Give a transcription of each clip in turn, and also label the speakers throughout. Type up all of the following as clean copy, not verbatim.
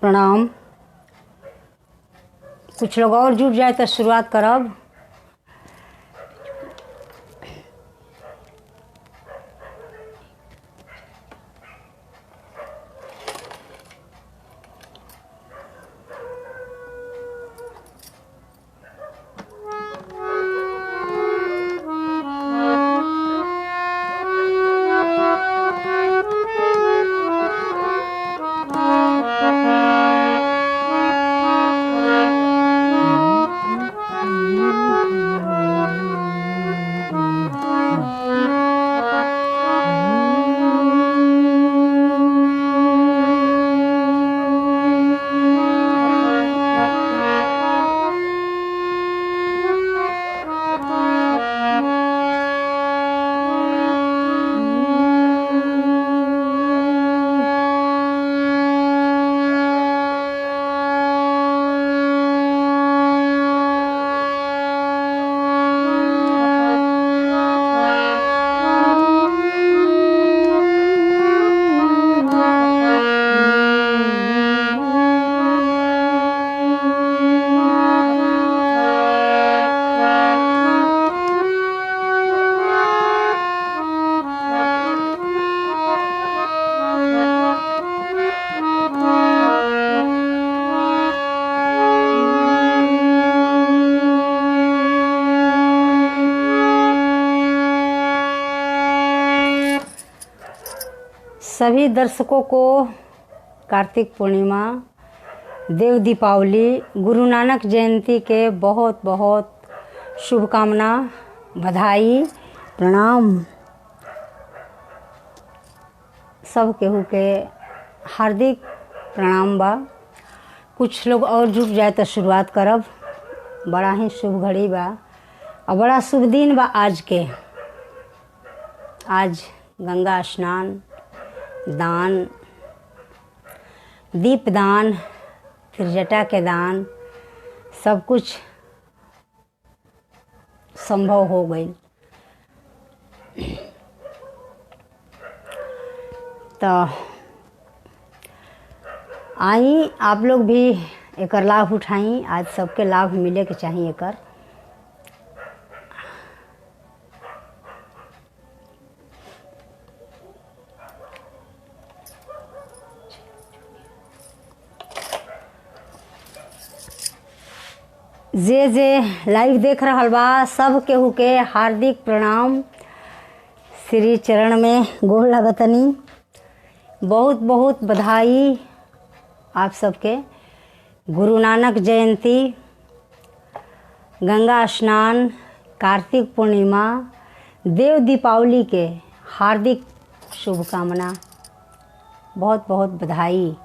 Speaker 1: प्रणाम। कुछ लोग और जुट जाए तो शुरुआत करब। सभी दर्शकों को कार्तिक पूर्णिमा, देव दीपावली, गुरु नानक जयंती के बहुत बहुत शुभकामना, बधाई, प्रणाम। सब केहू के हार्दिक प्रणाम बा। कुछ लोग और जुट जाए तो शुरुआत करब। बड़ा ही शुभ घड़ी बा और बड़ा शुभ दिन बा आज के। आज गंगा स्नान, दान, दीप दान, फिर जटा के दान, सब कुछ संभव हो गई। तो आई आप लोग भी एकर लाभ उठाई। आज सबके लाभ मिले के चाहिए एकर। जे जे लाइव देख रहल बा सब केहू के हार्दिक प्रणाम। श्री चरण में गोड़ लगतनी। बहुत बहुत बधाई आप सबके। गुरु नानक जयंती, गंगा स्नान, कार्तिक पूर्णिमा, देव दीपावली के हार्दिक शुभकामना। बहुत बहुत बधाई।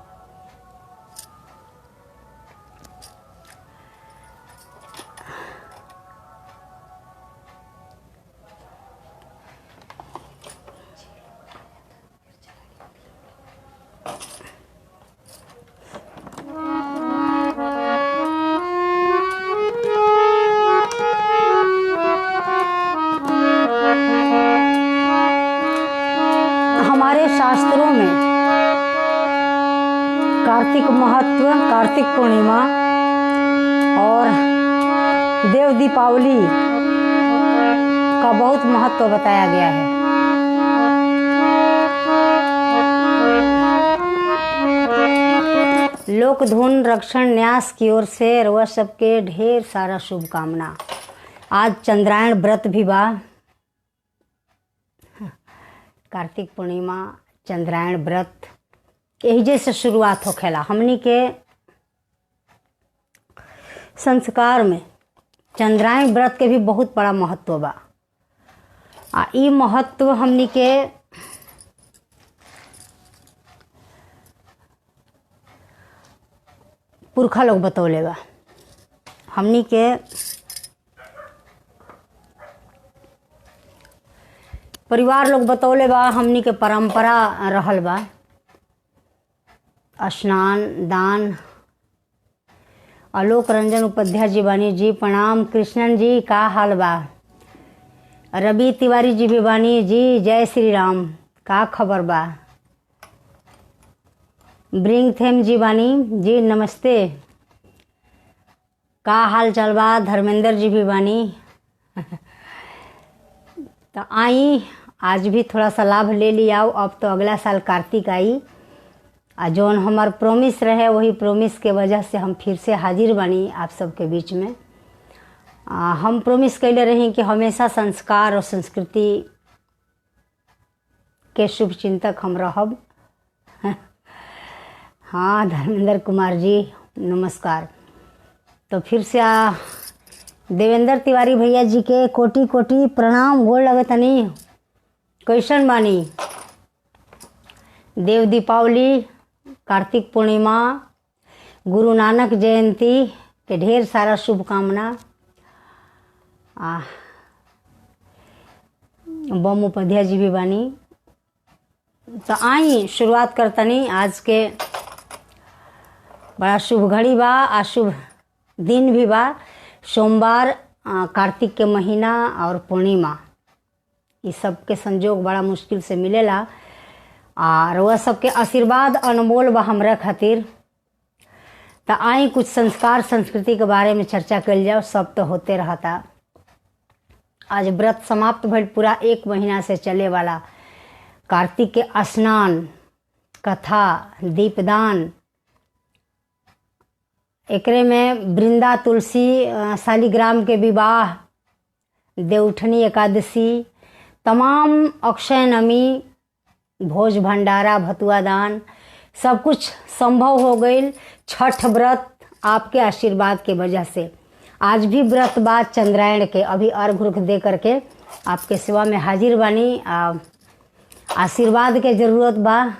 Speaker 1: हमारे शास्त्रों में कार्तिक महत्व, कार्तिक पूर्णिमा और देव दीपावली का बहुत महत्व बताया गया है। लोक धुन रक्षण न्यास की ओर से रउआ सबके ढेर सारा शुभकामना। आज चंद्रायण व्रत भी बा। कार्तिक पूर्णिमा, चंद्रायण व्रत यही जैसे शुरुआत होखेला। हमनी के संस्कार में चंद्रायण व्रत के भी बहुत बड़ा महत्व बा। ई महत्व हमनी के पुरखा लोग बतौले बा। हमनी के परिवार लोग बतौले बा। हमनी के परंपरा रहल बा। स्नान, दान। आलोक रंजन उपाध्याय जी बानी जी, प्रणाम। कृष्णन जी का हाल बा? रवि तिवारी जी भी बानी जी, जय श्री राम। का खबर बा? ब्रिंग थेम जी बानी जी, नमस्ते। का हाल चाल बा? धर्मेंद्र जी भी बानी। तो आई आज भी थोड़ा सा लाभ ले लिया। अब तो अगला साल कार्तिक आई, आ जौन हमार प्रोमिस रहे वही प्रोमिस के वजह से हम फिर से हाजिर बनी आप सबके बीच में। हम प्रोमिस कैले रही कि हमेशा संस्कार और संस्कृति के शुभ चिंतक हम रहब। हाँ धर्मेंद्र कुमार जी नमस्कार। तो फिर से देवेंद्र तिवारी भैया जी के कोटि कोटि प्रणाम, गोड़ लगे तनी। कैसन बानी? देव दीपावली, कार्तिक पूर्णिमा, गुरु नानक जयंती के ढेर सारा शुभकामना। बम उपाध्याय जी भी बानी। तो आई शुरुआत करतनी। आज के बड़ा शुभ घड़ी बा, आ शुभ दिन भी बा। सोमवार, कार्तिक के महीना और पूर्णिमा, ये सब के संजोग बड़ा मुश्किल से मिलेला। और वह सबके आशीर्वाद अनमोल बा हमरा खातिर। तो आई कुछ संस्कार संस्कृति के बारे में चर्चा कल जाओ। सब तो होते रहता। आज व्रत समाप्त भइल, पूरा 1 महीना से चले वाला कार्तिक के स्नान, कथा, दीपदान, एकरे में वृंदा तुलसी, शालिग्राम के विवाह, देवउठनी एकादशी, तमाम अक्षय नमी, भोज भंडारा, भतुआ दान, सब कुछ संभव हो गई। छठ व्रत आपके आशीर्वाद के वजह से। आज भी व्रत बा चंद्रायण के, अभी अर्घ उर्घ दे करके आपके सेवा में हाजिर बानी। आशीर्वाद के जरूरत बा।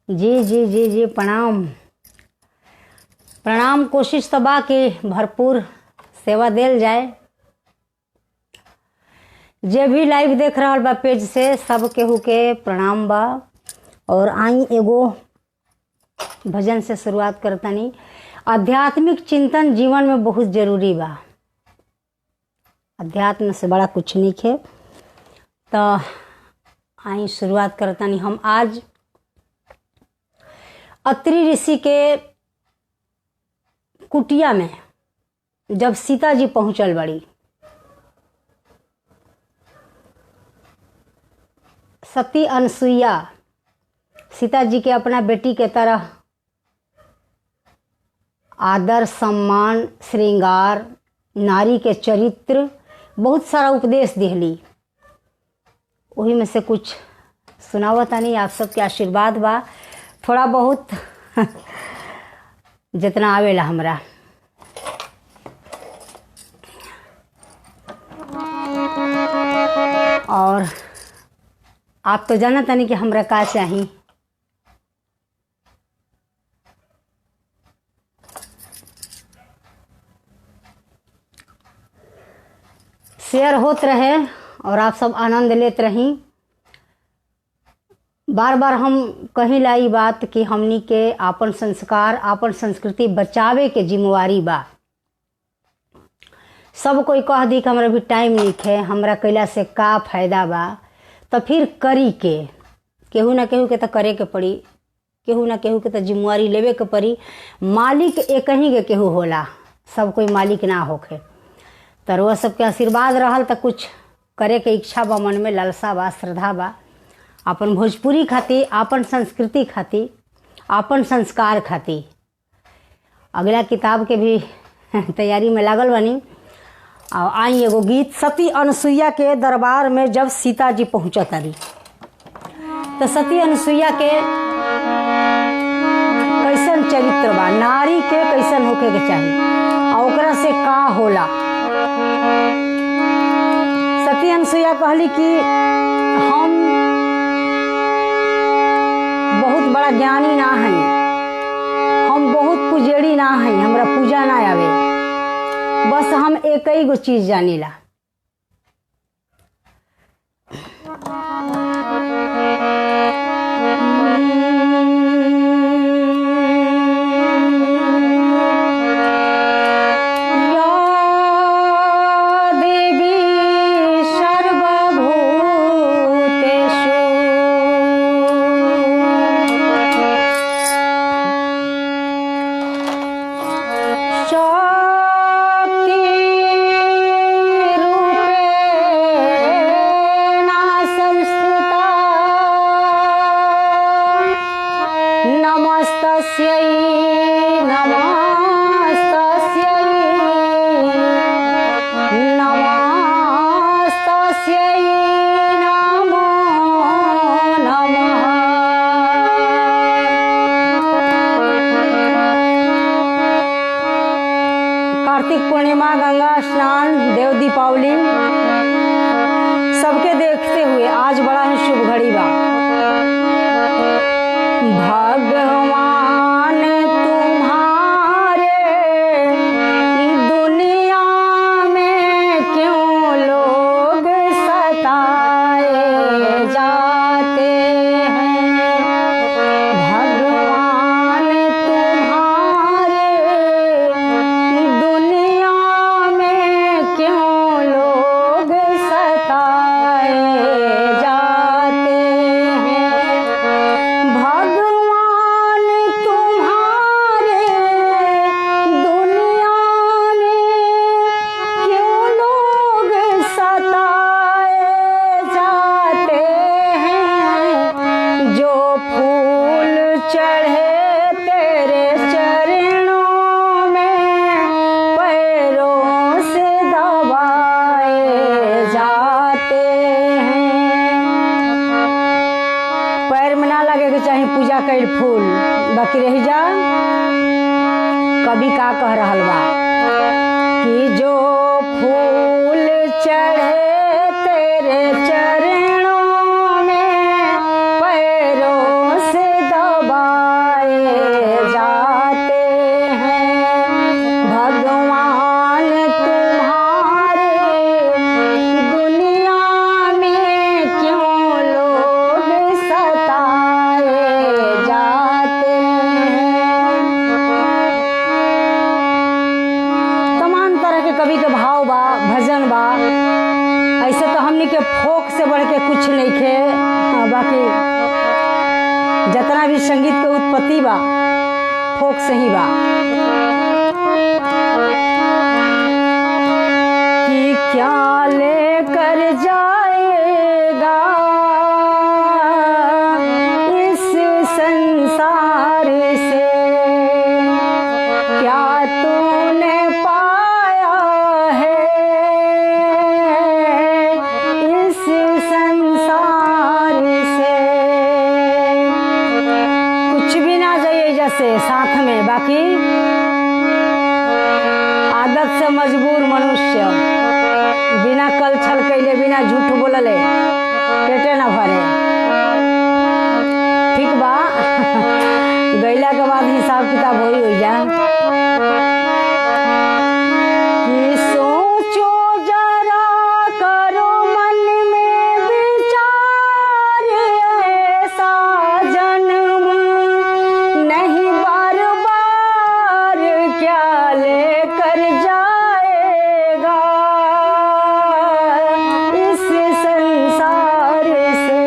Speaker 1: जी जी जी जी प्रणाम प्रणाम। कोशिश तो बा कि भरपूर सेवा देल जाए। जे भी लाइव देख रहा बा पेज से, सब केहू के प्रणाम बा। और आई एगो भजन से शुरुआत करतनी। आध्यात्मिक चिंतन जीवन में बहुत जरूरी बा। अध्यात्म से बड़ा कुछ नहीं है। तो आई शुरुआत करतनी हम आज अत्रि ऋषि के कुटिया में जब सीता जी पहुंचल बड़ी। सती अनसुईया सीता जी के अपना बेटी के तरह आदर, सम्मान, श्रृंगार, नारी के चरित्र, बहुत सारा उपदेश दिहली। वही में से कुछ सुनावतानी। आप सबके आशीर्वाद बा। थोड़ा बहुत जितना आवेला हमरा। और आप तो जानत नहीं कि हमरा का चाहिए। शेयर होत रहे और आप सब आनंद लेते रही। बार बार हम कहीं लाई बात कि हमनी के आपन संस्कार, आपन संस्कृति बचावे के जिम्मेवारी बा। सब कोई कह दी कि हमरा भी टाइम नहीं है, हमरा कैला से का फायदा बा। तो फिर करी के केहू ना केहू के तो करे के पड़ी, केहू ना केहू के तो जिम्मेवारी लेवे के पड़ी। मालिक एक ही के केहू होला, सब कोई मालिक ना होखे। तो वह सबके आशीर्वाद रहल तो कुछ करे के इच्छा बा, मन में लालसा बा, श्रद्धा बा। अपन भोजपुरी खातिर, आपन संस्कृति खातिर, आपन संस्कार खातिर अगला किताब के भी तैयारी में लागल बनी। और आई एगो गीत। सती अनसुईया के दरबार में जब सीता जी पहुँचत रही, तो सती अनसुईया के कैसन चरित्र बा, नारी के कैसन होके के चाहिए और ओकरा से का होला। सती अनसुईया कहली कि हम बहुत बड़ा ज्ञानी ना है, हम बहुत पुजेड़ी ना है, हमरा पूजा ना आवे। बस हम एक ही गो चीज जानीला, पूर्णिमा, गंगा स्नान, देव दीपावली सबके देखते हुए आज बड़ा ही शुभ घड़ी बा। भगवान तुम्हारे दुनिया में क्यों लोग सताए जाते हैं। भगवान तुम्हारे दुनिया में क्यों लोग सताए जाते हैं। भगवान तुम्हारे दुनिया में क्यों लोग सताए जाते हैं। जो फूल चढ़े तेरे चरणों में पैरों से दबाए जाते हैं। पैर में ना लगे कि चाहे पूजा कर फूल बाकी रह जा। कभी का कह रहल बा कि जो फूल चढ़े तेरे चरणों में पैरों से दबाए जाते हैं। भगवान तुम्हारे दुनिया में क्यों लोग सताए जाते हैं। तमाम तरह के कवि के भाव बा, भजन बा। ऐसे तो हमनी के फोक से बढ़ के कुछ नहीं खे। बाकी जितना भी संगीत के उत्पत्ति बा फोक से ही बा। कि क्या लेकर जाएगा इस संसार से, क्या तूने पाया है इस संसार से। कुछ भी ना जाइए जैसे साथ में, बाकी आदत से मजबूर मनुष्य बिना कल छल कैले बिना झूठ बोलले पेटे ना भरे। ठीक बा गैला के बाद हिसाब किताब हो जा। कि सोचो जरा करो मन में विचार, ऐसा जन्म नहीं बार बार क्या लेकर जाएगा इस संसार से।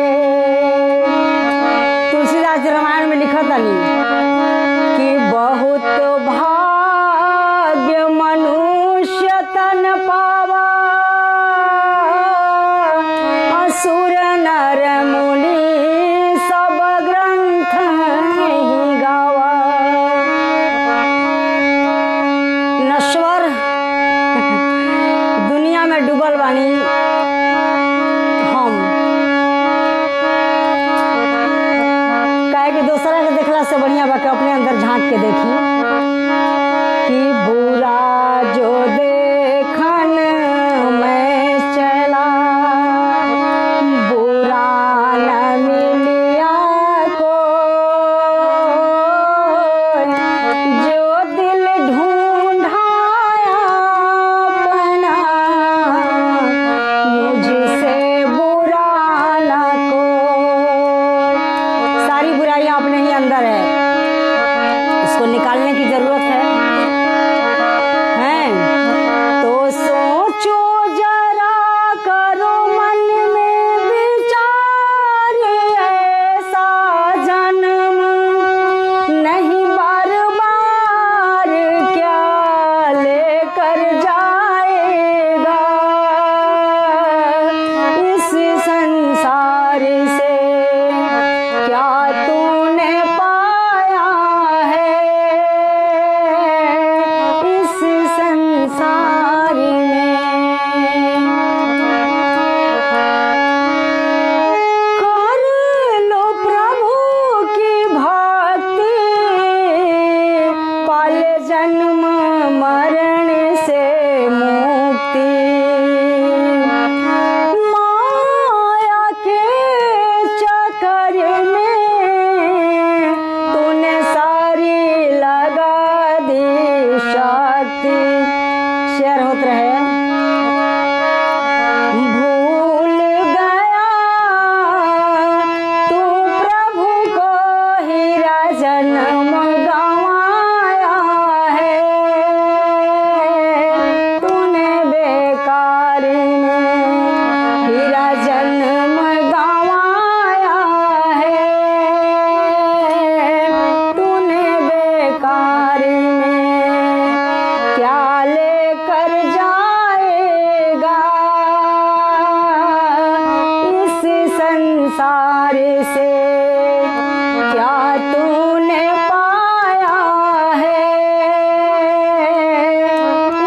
Speaker 1: तुलसीदास रामायण में लिखा था कि बहुत भाग्य मनुष्य तन पावा, असुर नर मुनि सब ग्रंथ ही गावा। नश्वर दुनिया में डूबल बानी हम। काहे कि दूसरा के देखला से बढ़िया बा के अपने अंदर झांक के देखी। कि बुरा जो देखन में चला, बुरा न मिलिया को। जो दिल ढूंढाया अपना, मुझसे बुरा न को। सारी बुराइयां अपने ही अंदर है, उसको निकालना होत रहे। भूल गया तू प्रभु को हीरा जन्म गंवाया है, तूने बेकार में हीरा जन्म गंवाया है, तूने बेकार में क्या लेकर जाएगा इस संसार से, क्या तूने पाया है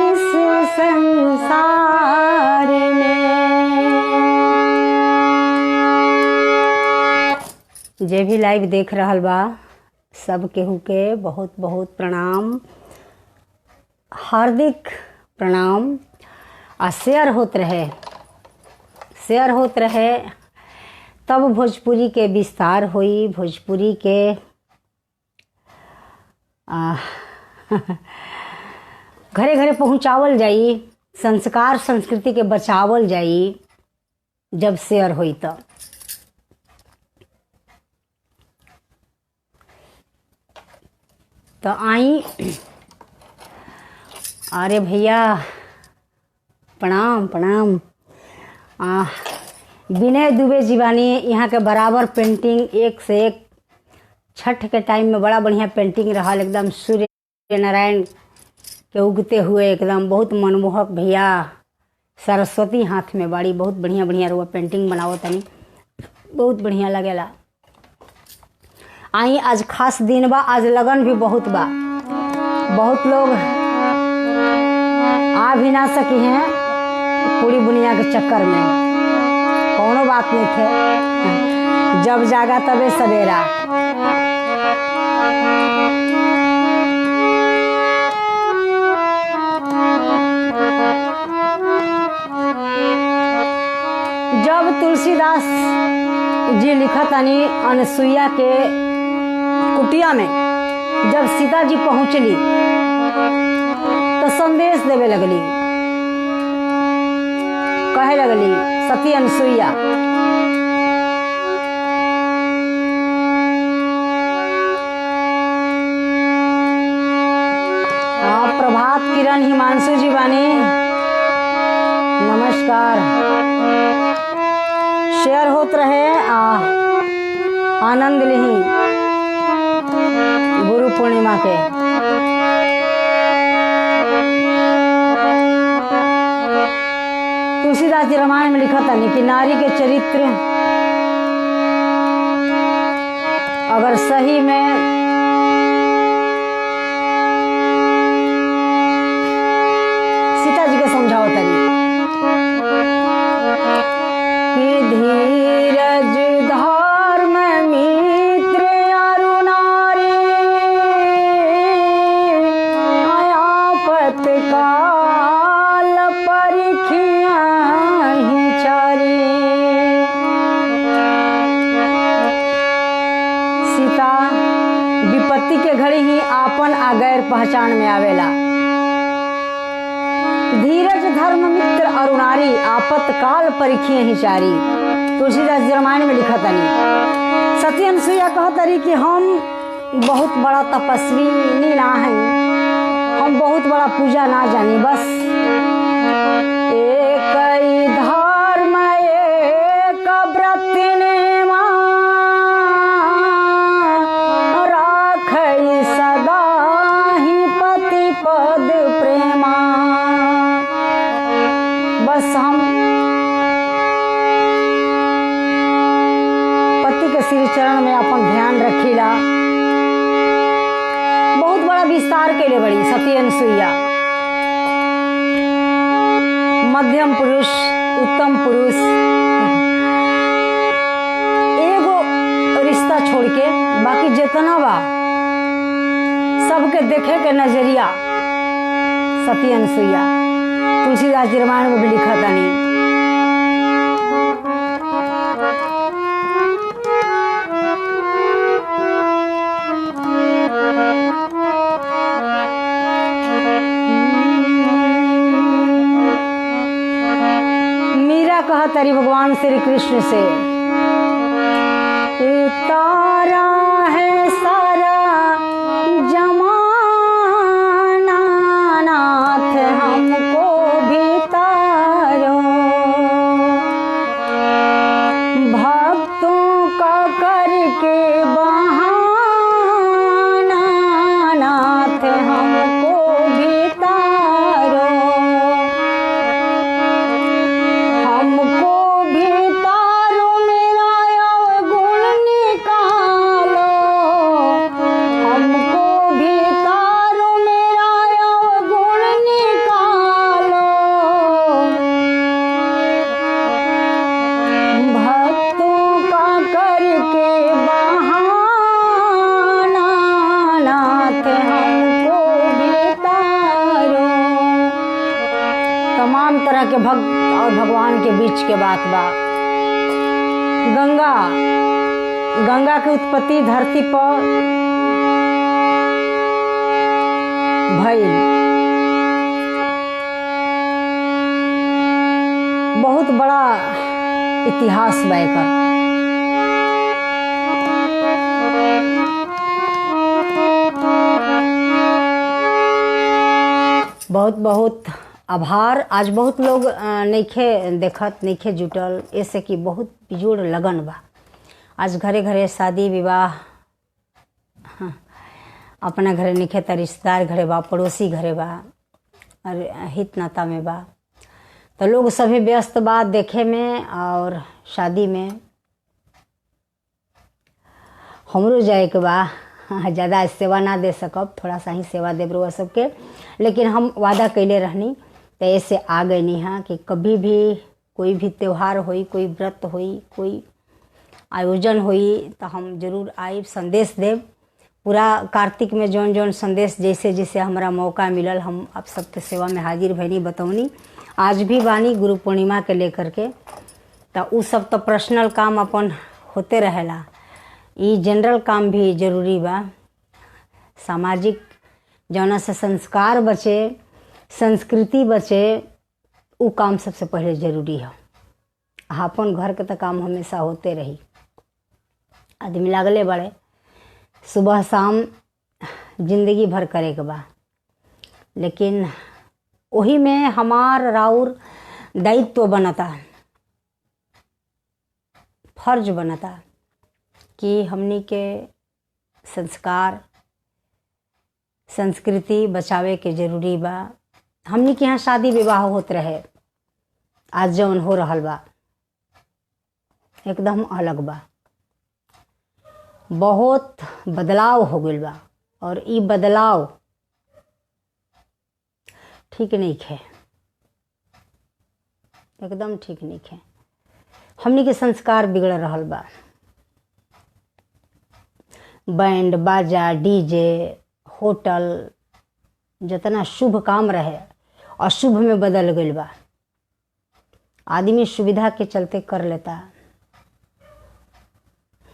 Speaker 1: इस संसार में। जे भी लाइव देख रहल बा सब केहू के बहुत बहुत प्रणाम, हार्दिक प्रणाम। आ शेयर होत रहे तब भोजपुरी के विस्तार होई, भोजपुरी के घरे घरे पहुँचावल जाई, संस्कार संस्कृति के बचावल जाई जब शेयर होई तो आई। अरे भैया प्रणाम प्रणाम। विनय दुबे जीवानी यहाँ के बराबर पेंटिंग एक से एक, छठ के टाइम में बड़ा बढ़िया पेंटिंग रहा, एकदम सूर्य नारायण के उगते हुए एकदम बहुत मनमोहक। भैया सरस्वती हाथ में बाड़ी, बहुत बढ़िया बढ़िया रुआ पेंटिंग बनावत तनी, बहुत बढ़िया लगेला। आई आज खास दिन बा, आज लगन भी बहुत बा, बहुत लोग आ भी ना सकी हैं पूरी दुनिया के चक्कर में, कोनो बात नहीं थे, जब जागा तबे सवेरा। जब तुलसीदास जी लिखतनी अनसुईया के कुटिया में जब सीता जी पहुँचली तो संदेश देवे लगली, कहे लगली सती अनसुईया प्रभात किरण हिमांशु जी बानी, नमस्कार। शेयर होत रहे, आनंद लिही गुरु पूर्णिमा के। तुलसीदास जी रामायण में लिखा था कि नारी के चरित्र अगर सही में सीता जी के समझाओ तरी कि धीरज धर्म मित्र अरु नारी आयापत काल परिखिया ही चारी। सीता विपत्ति के घड़ी ही आपन आ गैर पहचान में आवेला। धीरज धर्म मित्र अरुणारी आपत काल परिखिए ही चारी। तुलसीदास जी रामायण में लिखा तनी। सती अनसुईया कहतरी कि हम बहुत बड़ा तपस्वी ना है, हम बहुत बड़ा पूजा ना जानी, बस एक ही धर्म एक व्रत नेमा राखई सदा ही पति पद प्रेमा। बस हम पति के श्री चरण में अपन ध्यान रखीला। बहुत बड़ा विस्तार के लिए बड़ी सती अनसुईया, मध्यम पुरुष उत्तम पुरुष एगो रिश्ता छोड़ के बाकी जितना बा सबके देखे के नजरिया सती अनसुईया। तुलसीदास जी रामायण में भी लिखा था नहीं। तरी भगवान श्री कृष्ण से, तारा है सारा जमाना, नाथ हमको भी तारो। भक्तों का करके बहाना, नाथ हमको भी तारो। हमको भी तारो, मेरा अवगुण निकालो। हमको भी तारो, मेरा अवगुण निकालो। भक्तों का करके बहाना, नाथ हमको भी तारो। तमाम तरह के भक्त और भगवान के बीच के बात बा। गंगा की उत्पत्ति धरती पर भइल। बहुत बड़ा इतिहास बा एकर। बहुत बहुत आभार। आज बहुत लोग नइखे देखत, नइखे जुटल, ऐसे कि बहुत बिजोड़ लगन बा। आज घरे घरे शादी विवाह, अपना घरे नइखे त रिश्तेदार घरे बा, पड़ोसी घरे बा, और हित नाता में बा। तो लोग सभी व्यस्त बा देखे में और शादी में। हमरो जाए के बा, ज़्यादा सेवा ना दे सकब, थोड़ा सा ही सेवा देब रउआ सबके, लेकिन हम वादा कैले रहनी तो ऐसे आ गए नहीं हाँ कि कभी भी कोई भी त्यौहार होई, कोई व्रत होई, कोई आयोजन होई तो हम जरूर आइब, संदेश देव। पूरा कार्तिक में जौन जौन संदेश जैसे जैसे हमारा मौका मिलल, हम आप सबके सेवा में हाजिर भैनी, बतौनी। आज भी बानी गुरु पूर्णिमा के लेकर के, तो उ सब तो पर्सनल काम अपन होते रहेला। ई जनरल काम भी जरूरी बा। सामाजिक जौना से संस्कार बचे, संस्कृति बचे, उ काम सबसे पहले जरूरी है। अपन घर के तो काम हमेशा होते रही। आदमी लागले बड़े सुबह शाम जिंदगी भर करे के बा, लेकिन वही में हमार राउर दायित्व बनता, फर्ज बनता कि हमनी के संस्कार संस्कृति बचावे के जरूरी बा। हमनी के यहाँ शादी विवाह होत रहे, आज जौन हो रहल बा एकदम अलग बा। बहुत बदलाव हो गइल बा और ई बदलाव ठीक नहीं है, एकदम ठीक नहीं है। हमनी के संस्कार बिगड़ रहल बा। बैंड बाजा, डीजे, होटल, जितना शुभ काम रहे अशुभ में बदल गइल बा। आदमी सुविधा के चलते कर लेता,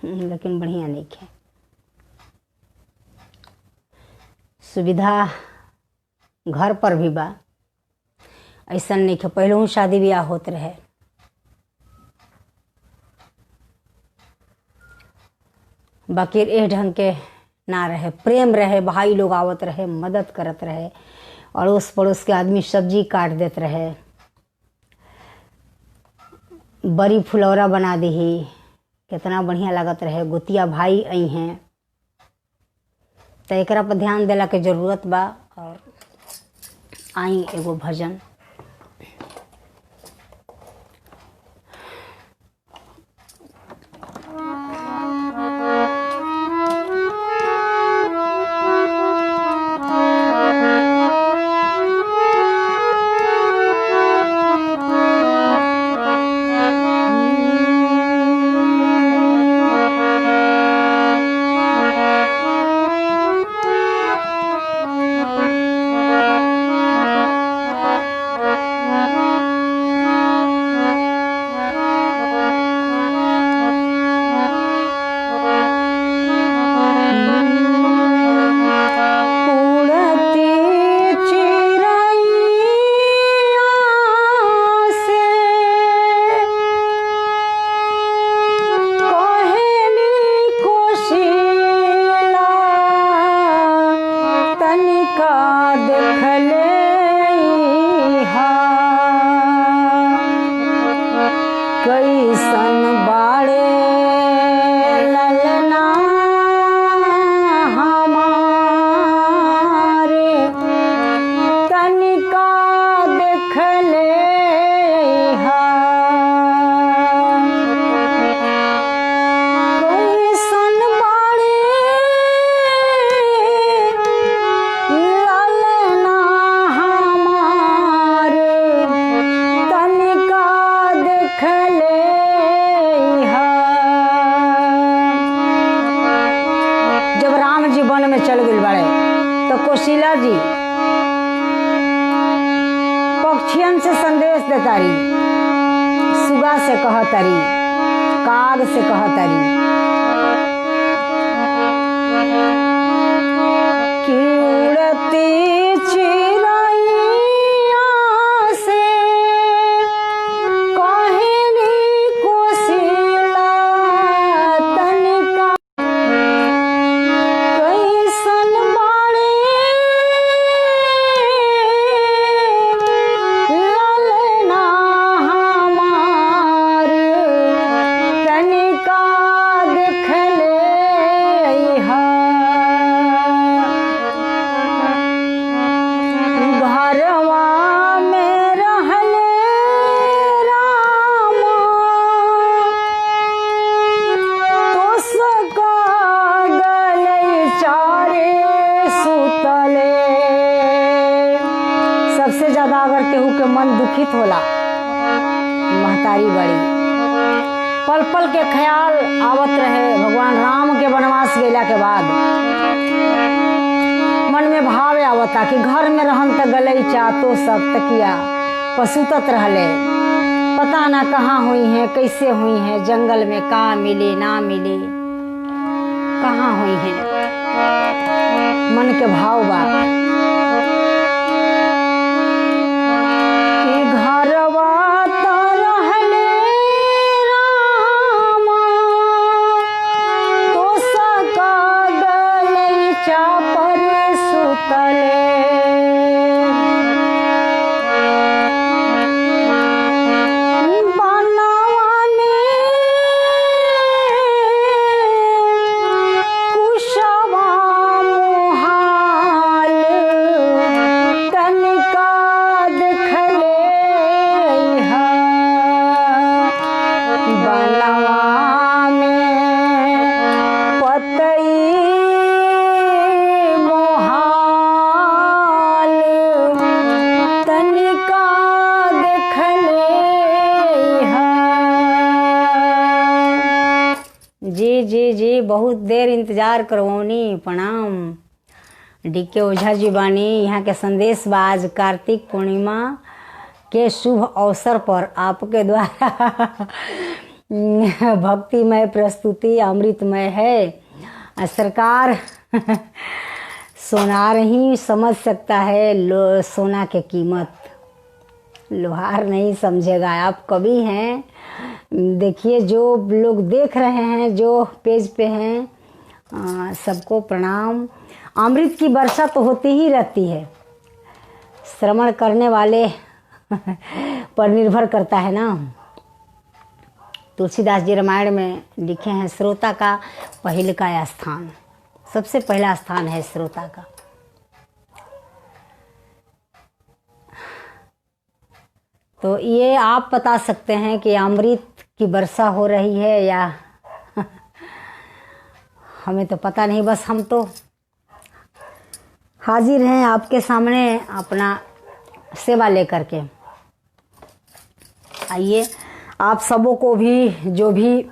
Speaker 1: लेकिन बढ़िया नहीं है। सुविधा घर पर भी बा, ऐसा नहीं है। पहले शादी ब्याह होत रहे, बाकी एह ढंग के ना रहे, प्रेम रहे, भाई लोग आवत रहे, मदद करत रहे, अड़ोस पड़ोस के आदमी सब्जी काट देत रहे, बड़ी फुलौरा बना दही, कितना बढ़िया लागत रहे। गोतिया भाई आई हैं, तो एकरा पर ध्यान देला के जरूरत बा। और आई एगो भजन। संदेश देतारी, सुगा से कहतरी, काग से कहतरी कि उड़ती चिड़ैया से कहली कोशिला तनिका कैसन बाड़े ललना हमार तनिका देख ले घरवा में रहले रामा तो सका गले चारे सुतले। सबसे ज्यादा अगर केहू के मन दुखित होला महतारी बड़ी, पल पल के ख्याल आवत रहे भगवान राम के वनवास गेला के बाद मन में भाव आवता कि घर में रहन त गलैचा तो सब तकिया पसुतत रहले, पता ना कहाँ हुई हैं कैसे हुई हैं, जंगल में का मिले ना मिले कहाँ हुई हैं, मन के भाव बा कि घरवा त रहले रामा तो सका गलैचा पर सुतले। बनवा में कुशवा मोहाल तनिका देखले बनवा में पतई मोहाल तनिका देखले। जी जी जी, बहुत देर इंतजार करवौनी, प्रणाम। डीके ओझा जी बानी। यहाँ के संदेश बा आज कार्तिक पूर्णिमा के शुभ अवसर पर आपके द्वारा भक्तिमय प्रस्तुति अमृतमय है। सरकार सोनार ही समझ सकता है सोना के कीमत, लोहार नहीं समझेगा। आप कवि हैं, देखिए जो लोग देख रहे हैं, जो पेज पे हैं, सबको प्रणाम। अमृत की वर्षा तो होती ही रहती है, श्रवण करने वाले पर निर्भर करता है ना। तुलसीदास जी रामायण में लिखे हैं श्रोता का पहले का स्थान, सबसे पहला स्थान है श्रोता का। तो ये आप बता सकते हैं कि अमृत की वर्षा हो रही है या हमें तो पता नहीं, बस हम तो हाजिर हैं आपके सामने अपना सेवा लेकर के। आइए आप सबों को भी, जो भी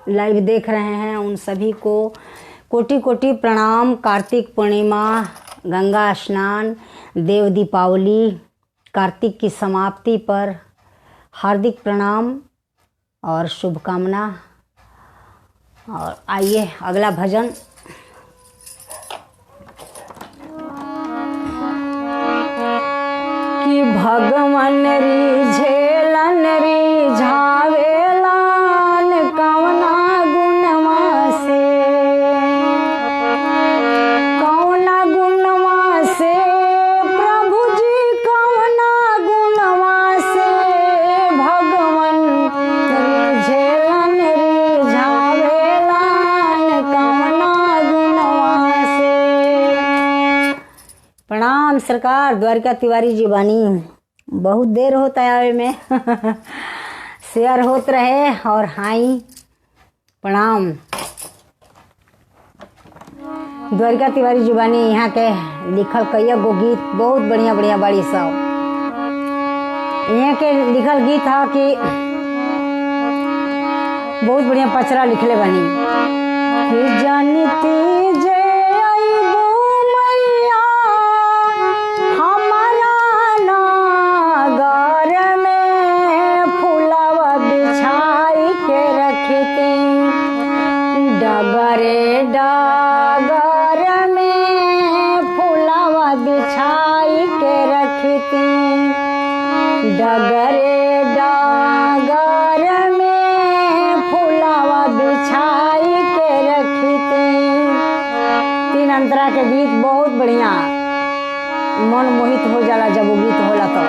Speaker 1: लाइव देख रहे हैं, उन सभी को कोटि कोटि प्रणाम। कार्तिक पूर्णिमा, गंगा स्नान, देव दीपावली, कार्तिक की समाप्ति पर हार्दिक प्रणाम और शुभकामना। और आइए अगला भजन। कि भगवान रिझेलन रिझावेलन कवना गुणवा से, कवना गुणवा से प्रभु जी, कवना गुणवा से भगवान रिझेलन रिझावेलन कवना गुणवा से। प्रणाम सरकार। द्वारिका तिवारी जी बानी। बहुत देर होता है आवे में शेयर होत रहे और हाई प्रणाम। द्वारिका तिवारी जी बानी। यहाँ के लिखल कई गो गीत बहुत बढ़िया बढ़िया बाड़ी सब। यहाँ के लिखल गीत है कि बहुत बढ़िया पचरा लिखले बनी कि जानती जे मैया हमारा नागर डगरे डागर में फुलावा बिछाई के रखी थी। तीन अंतरा के गीत बहुत बढ़िया, मन मोहित हो जाला जब वो गीत होला तो।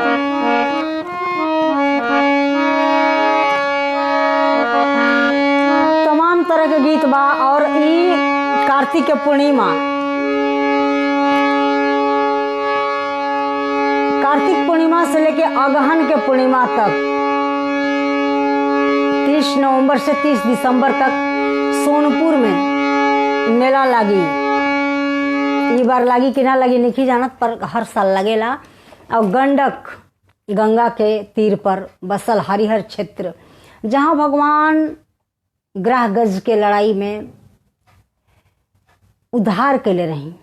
Speaker 1: तमाम तरह के गीत बा। और ई कार्तिक के पूर्णिमा, कार्तिक पूर्णिमा से लेके अगहन के पूर्णिमा तक 30 नवंबर से 30 दिसंबर तक सोनपुर में मेला लागी। ई बार लागी कि ना लगी नहीं जानत, पर हर साल लगेला। और गंडक गंगा के तीर पर बसल हरिहर क्षेत्र, जहाँ भगवान ग्रह गज के लड़ाई में उद्धार कैले रही,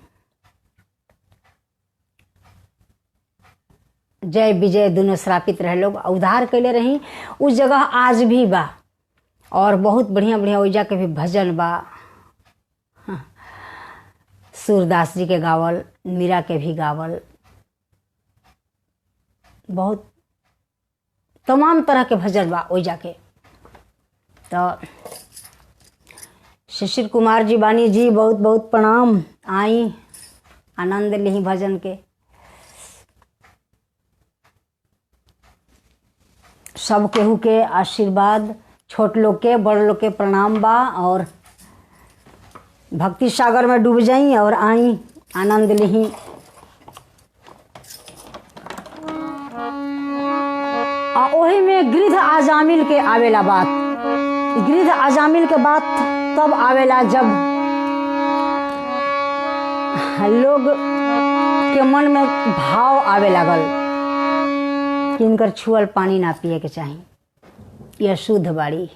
Speaker 1: जय विजय दोनों श्रापित रहे लोग, उद्धार कैले रही। उस जगह आज भी बा और बहुत बढ़िया बढ़िया ओइजा के भी भजन बा। सूरदास जी के गावल, मीरा के भी गावल, बहुत तमाम तरह के भजन बा ओइजा के। तो शिशिर कुमार जी बानी जी, बहुत बहुत प्रणाम। आई आनंद ली भजन के। सब केहू के आशीर्वाद, छोट लोग के बड़ लोग के प्रणाम बा। और भक्ति सागर में डूब जाई और आई आनंद ली। ओही में गिरध आजामिल के आवेला बात। गिरध आजामिल के बात तब आवेला जब लोग के मन में भाव आवे लागल कि इनकर छुअल पानी ना पिए के चाही, यह शुद्ध बाड़ी।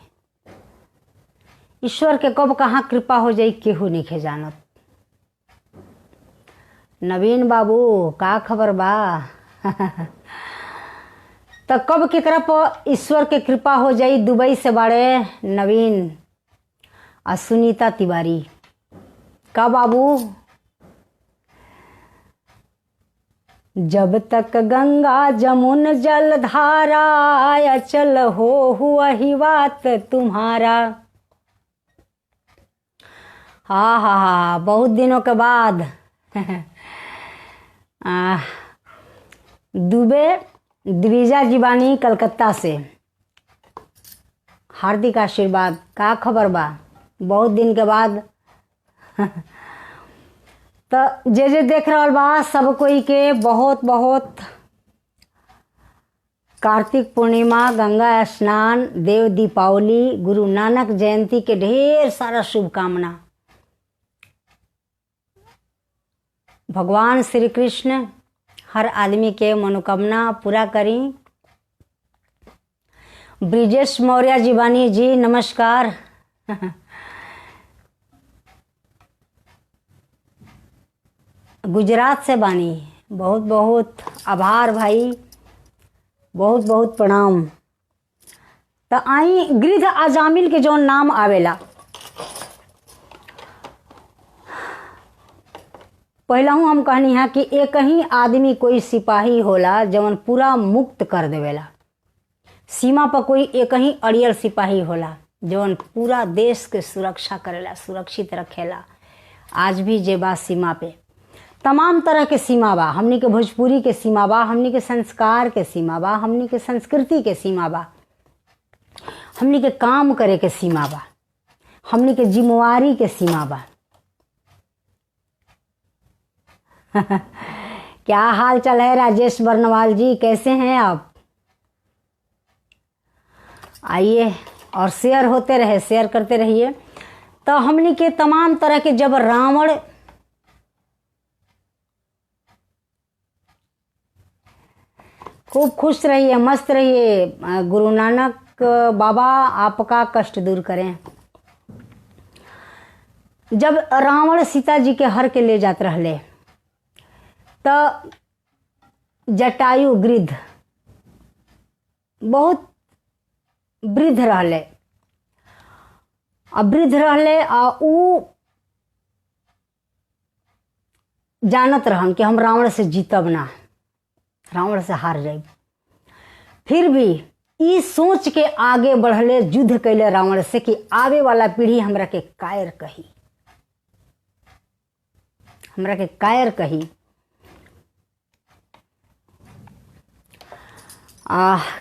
Speaker 1: ईश्वर के कब कहाँ कृपा हो जाई केहू नहीं खे जानत। नवीन बाबू का खबर बा? तो कब केकरा पर ईश्वर के कृपा हो जाई। दुबई से बाड़े नवीन और सुनीता तिवारी। का बाबू? जब तक गंगा जमुन जलधारा अचल हो हुआ ही बात तुम्हारा। हा, बहुत दिनों के बाद दुबे द्विजा जीवानी कलकत्ता से हार्दिक आशीर्वाद। का खबर बा? बहुत दिन के बाद। तो जे देख रहा बा सब कोई के बहुत बहुत कार्तिक पूर्णिमा, गंगा स्नान, देव दीपावली, गुरु नानक जयंती के ढेर सारा शुभकामना। भगवान श्री कृष्ण हर आदमी के मनोकामना पूरा करी। ब्रिजेश मौर्य जीवानी जी नमस्कार। गुजरात से बानी, बहुत बहुत आभार भाई, बहुत बहुत प्रणाम। तो आई गिरध आजामिल के जो नाम आवेला, पहला हूँ हम कहनी है कि एक ही आदमी कोई सिपाही होला जवन पूरा मुक्त कर देवेला। सीमा पर कोई एक ही अड़ियल सिपाही होला जवन पूरा देश के सुरक्षा करेला, सुरक्षित रखेला। आज भी जे बा सीमा पे तमाम तरह के सीमा बा। हमनी के भोजपुरी के सीमा बा, हमनी के संस्कार के सीमा बा, हमनी के संस्कृति के सीमा बा, हमनी के काम करे के सीमा बा, हमनी के जिम्मेवारी के सीमा बा। क्या हाल चाल है राजेश बर्नवाल जी, कैसे हैं आप? आइए और शेयर होते रहे, शेयर करते रहिए। तो हमनी के तमाम तरह के जब रावण खूब खुश रहिए, मस्त रहिए। गुरु नानक बाबा आपका कष्ट दूर करें। जब रावण सीता जी के हर के ले जाते रहले तो जटायु गिरध बहुत वृद्ध रहले, वृद्ध रहले आ ऊ जानत रहन कि हम रावण से जीतब ना, रावण से हार जाए। फिर भी ई सोच के आगे बढ़ले, युद्ध कैले रावण से कि आवे वाला पीढ़ी हमरा के कायर कही, हमरा के कायर कही।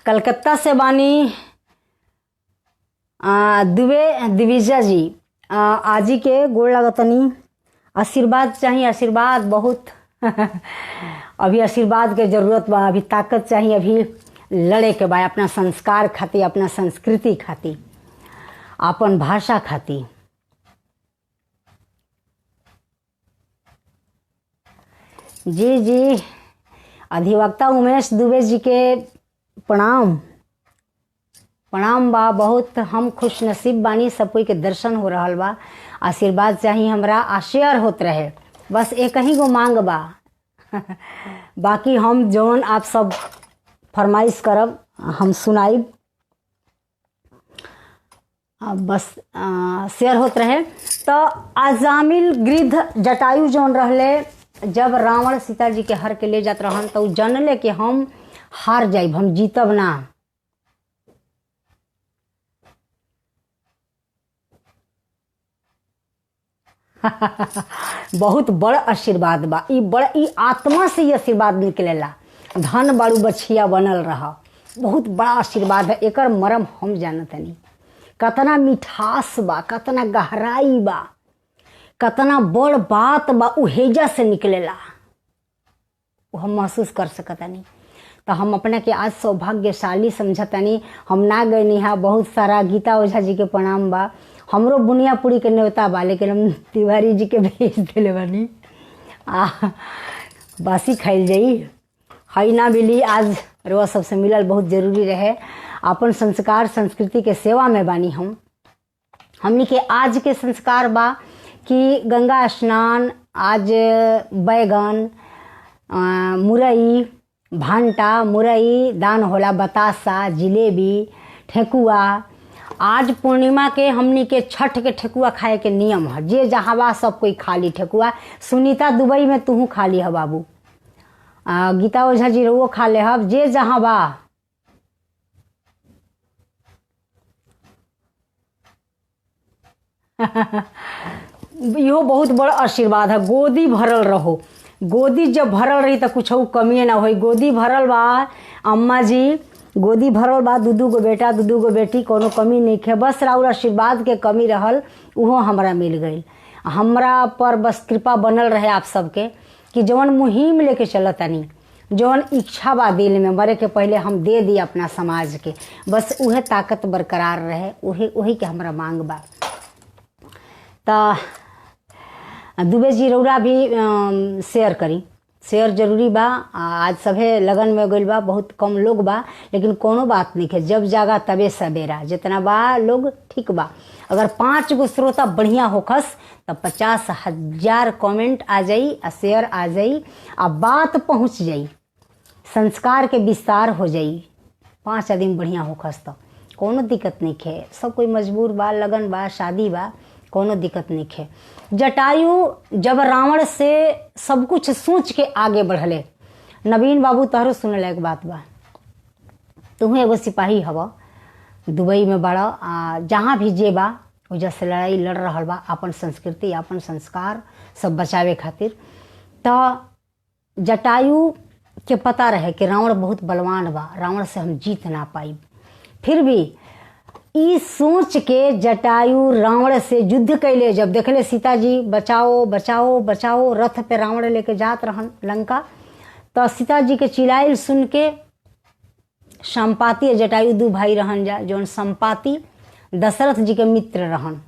Speaker 1: कलकत्ता से बानी दिविजा जी, आजी के गोड़ लागतनी, आशीर्वाद चाहिए, आशीर्वाद बहुत अभी आशीर्वाद के जरूरत बा, अभी ताकत चाहिए, अभी लड़े के बा अपना संस्कार खातिर, अपना संस्कृति खातिर, अपन भाषा खातिर। जी जी, अधिवक्ता उमेश दुबे जी के प्रणाम, प्रणाम बा। बहुत हम खुश नसीब बानी, सब कोई के दर्शन हो रहल बा। आशीर्वाद चाहिए हमरा, आशेयर होत रहे, बस एक ही गो मांग बा बाकी हम जौन आप सब फरमाइश करब हम सुनाइब, बस शेयर होत रहे। तो अजामिल गिद्ध जटायु जौन रहले, जब रावण सीता जी के हर के ले जात रहन तो जानले कि हम हार जाइब, हम जीतब ना। बहुत बड़ आशीर्वाद बा, ई आत्मा से ही आशीर्वाद निकलेला। धन बाड़ू बछिया बनल रहा, बहुत बड़ा आशीर्वाद है। एकर मरम हम जानतनी, कतना मिठास बा, कतना गहराई बा, कतना बड़ बात बा, उहेजा से निकलेला, वो हम महसूस कर सकतनी। तो हम अपने के आज सौभाग्यशाली समझतनी। हम ना गए हा, बहुत सारा गीता ओझा जी के प्रणाम बा, हमरो बुनियापुरी के न्योता बा, लेकिन हम तिवारी जी के भेज दिले बानी। बासी खाइल जाई, हई ना मिली। आज रोआ सबसे मिलल बहुत जरूरी रहे। अपन संस्कार संस्कृति के सेवा में बानी हम। हमनी के आज के संस्कार बा कि गंगा स्नान, आज बैगन, मुरई, भांटा, मुरई दान होला, बतासा, जिलेबी, ठेकुआ। आज पूर्णिमा के हमनी के छठ के ठेकुआ खाए के नियम है, जे जहाँ बा सब कोई खा ली ठेकुआ। सुनीता दुबई में तू खा ली है बाबू, गीता ओझा जी वो खा ले हब, जे जहाँ बा। इहो बहुत बड़ा आशीर्वाद है। गोदी भरल रहो, गोदी जब भरल रही तो कुछ कमी ना हो। गोदी भरल बा अम्मा जी, गोदी भरल बा, दू गो बेटा, दू गो बेटी, कोनो कमी नहीं है। बस राउर आशीर्वाद के कमी रहल, उहो हमरा मिल गई। हमरा पर बस कृपा बनल रहे आप सबके कि जौन मुहिम लेके चलतनी, जौन इच्छा बा दिल में, मरे के पहले हम दे दी अपना समाज के, बस उहे ताकत बरकरार रहे, उही के हमरा मांग बा। तो दुबे जी रौरा भी शेयर करी, शेयर जरूरी बा। आज सभे लगन में गइल बा, बहुत कम लोग बा, लेकिन कोनो बात नहीं है। जब जागा तबे सवेरा, जितना बा लोग ठीक बा। अगर 5 गो श्रोता बढ़िया होखस तो 50,000 कमेंट आ जाई, शेयर आ जाई, आ बात पहुँच जाई, संस्कार के विस्तार हो जाई। 5 आदमी बढ़िया होखस तो कोनो दिक्कत नहीं है। सब कोई मजबूर बा, लगन बा, शादी बा, कोनो दिक्कत नहीं है। जटायु जब रावण से सब कुछ सोच के आगे बढ़ले, नवीन बाबू तहरो सुने लायक बात बा। तुम्हें एगो सिपाही हवा, दुबई में बड़ा, जहाँ भी जे बा वजह से लड़ाई लड़ रहा बा, अपन संस्कृति, अपन संस्कार सब बचावे खातिर। तो जटायु के पता रहे कि रावण बहुत बलवान बा, रावण से हम जीत ना पाई। फिर भी ई सोच के जटायु रावण से युद्ध कैले। जब देखले सीता जी बचाओ बचाओ बचाओ, रथ पे रावण लेके जात रहन लंका, तो सीता जी के चिल्लाइल सुन के संपाति जटायु 2 भाई रहन जा, जौन संपाति दशरथ जी के मित्र रहन,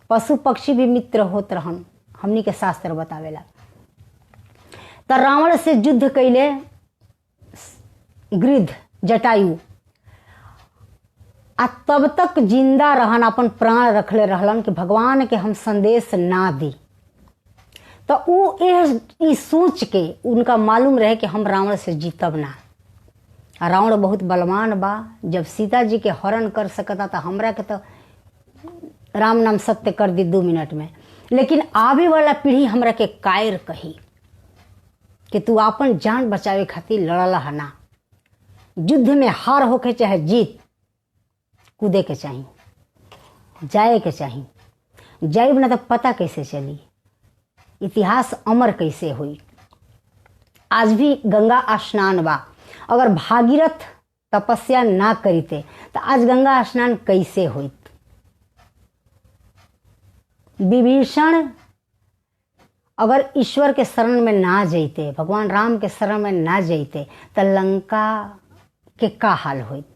Speaker 1: पशु पक्षी भी मित्र होत रहन, हमनी के शास्त्र बतावेला। तो रावण से युद्ध कैले गिद्ध जटायु, आ तब तक जिंदा रहन, अपन प्राण रखले रहलन कि भगवान के हम संदेश ना दी। तो वो सोच के उनका मालूम रहे कि हम रावण से जीतब ना। रावण बहुत बलवान बा, जब सीता जी के हरण कर सकता था, हमरा के तो राम नाम सत्य कर दी 2 मिनट में। लेकिन आवे वाला पीढ़ी हमरा के कायर कही कि तू अपन जान बचावे खातिर लड़ला है ना। युद्ध में हार होके चाहे जीत, कूदे के चाहिए, जाए के चाहिए। जाइब ना तो पता कैसे चली, इतिहास अमर कैसे हुई। आज भी गंगा स्नान बा, अगर भागीरथ तपस्या ना करीते तो आज गंगा स्नान कैसे होइत। विभीषण अगर ईश्वर के शरण में ना जैते, भगवान राम के शरण में ना जैते तो लंका के का हाल होइत।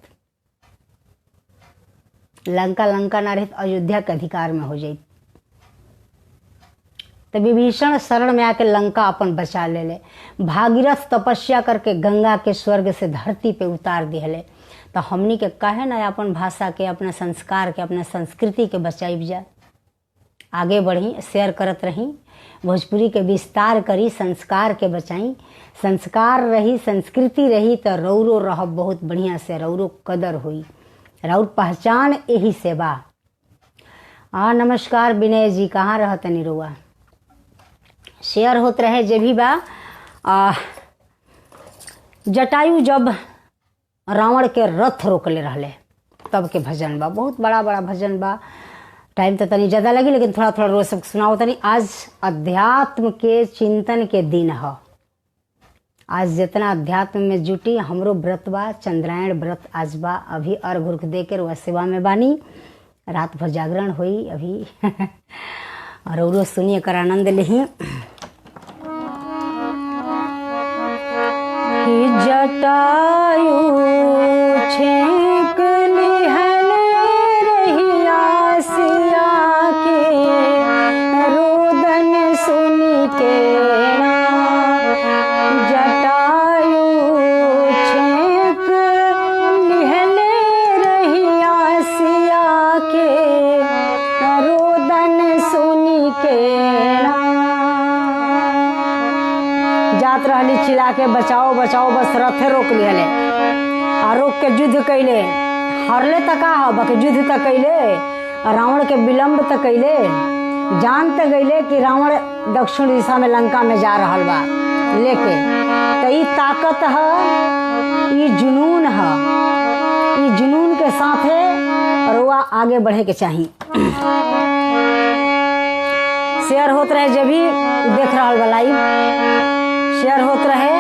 Speaker 1: लंका ना रहित अयोध्या के अधिकार में हो जाइत। तो विभीषण शरण में आके लंका अपन बचा ले। भागीरथ तपस्या करके गंगा के स्वर्ग से धरती पे उतार दिहले। तो हमनी के काहे ना अपन भाषा के, अपने संस्कार के, अपने संस्कृति के बचाई जा। आगे बढ़ी, शेयर करत रही, भोजपुरी के विस्तार करी, संस्कार के बचाई। संस्कार रही, संस्कृति रही तो रौरो रहब बहुत बढ़िया से, रौरो कदर हुई, रौर पहचान यही से बा। नमस्कार विनय जी, कहाँ रहत निरुआ? शेयर होत रहे जे भी बा। जटायु जब रावण के रथ रोकले रहले तब के भजन बा, बहुत बड़ा बड़ा भजन बा। टाइम तो तनी ज़्यादा लगी लेकिन थोड़ा थोड़ा रोज सब सुनाओ तनी। आज अध्यात्म के चिंतन के दिन है। आज जितना अध्यात्म में जुटी, हमरो व्रत बा, चंद्रायण व्रत आज बा। अभी अर्घ उर्घ दे के वह सेवा में बानी, रात भर जागरण हुई अभी और औरो सुनिए कर आनंद लिही। जटायु छेक लिहल रहिया सिया के, रोदन सुनी के जटायु छेक लिहल रहिया सिया के, रोदन सुनी के जात रहली चिल्ला के बचाओ बचाओ, बस रथे रोक लिहले आ रोक के युद्ध कैले। हरले तक का बाकी युद्ध तक कैले, रावण के विलम्ब तक कैले। जान तक गईले कि रावण दक्षिण दिशा में लंका में जा रहा बा लेके। तो ये ताकत है, ये जुनून है, ये जुनून के साथे रुआ आगे बढ़े के चाहिए। शेयर होत रहे जब भी देख रहा बा लाइव, शेयर होत रहे।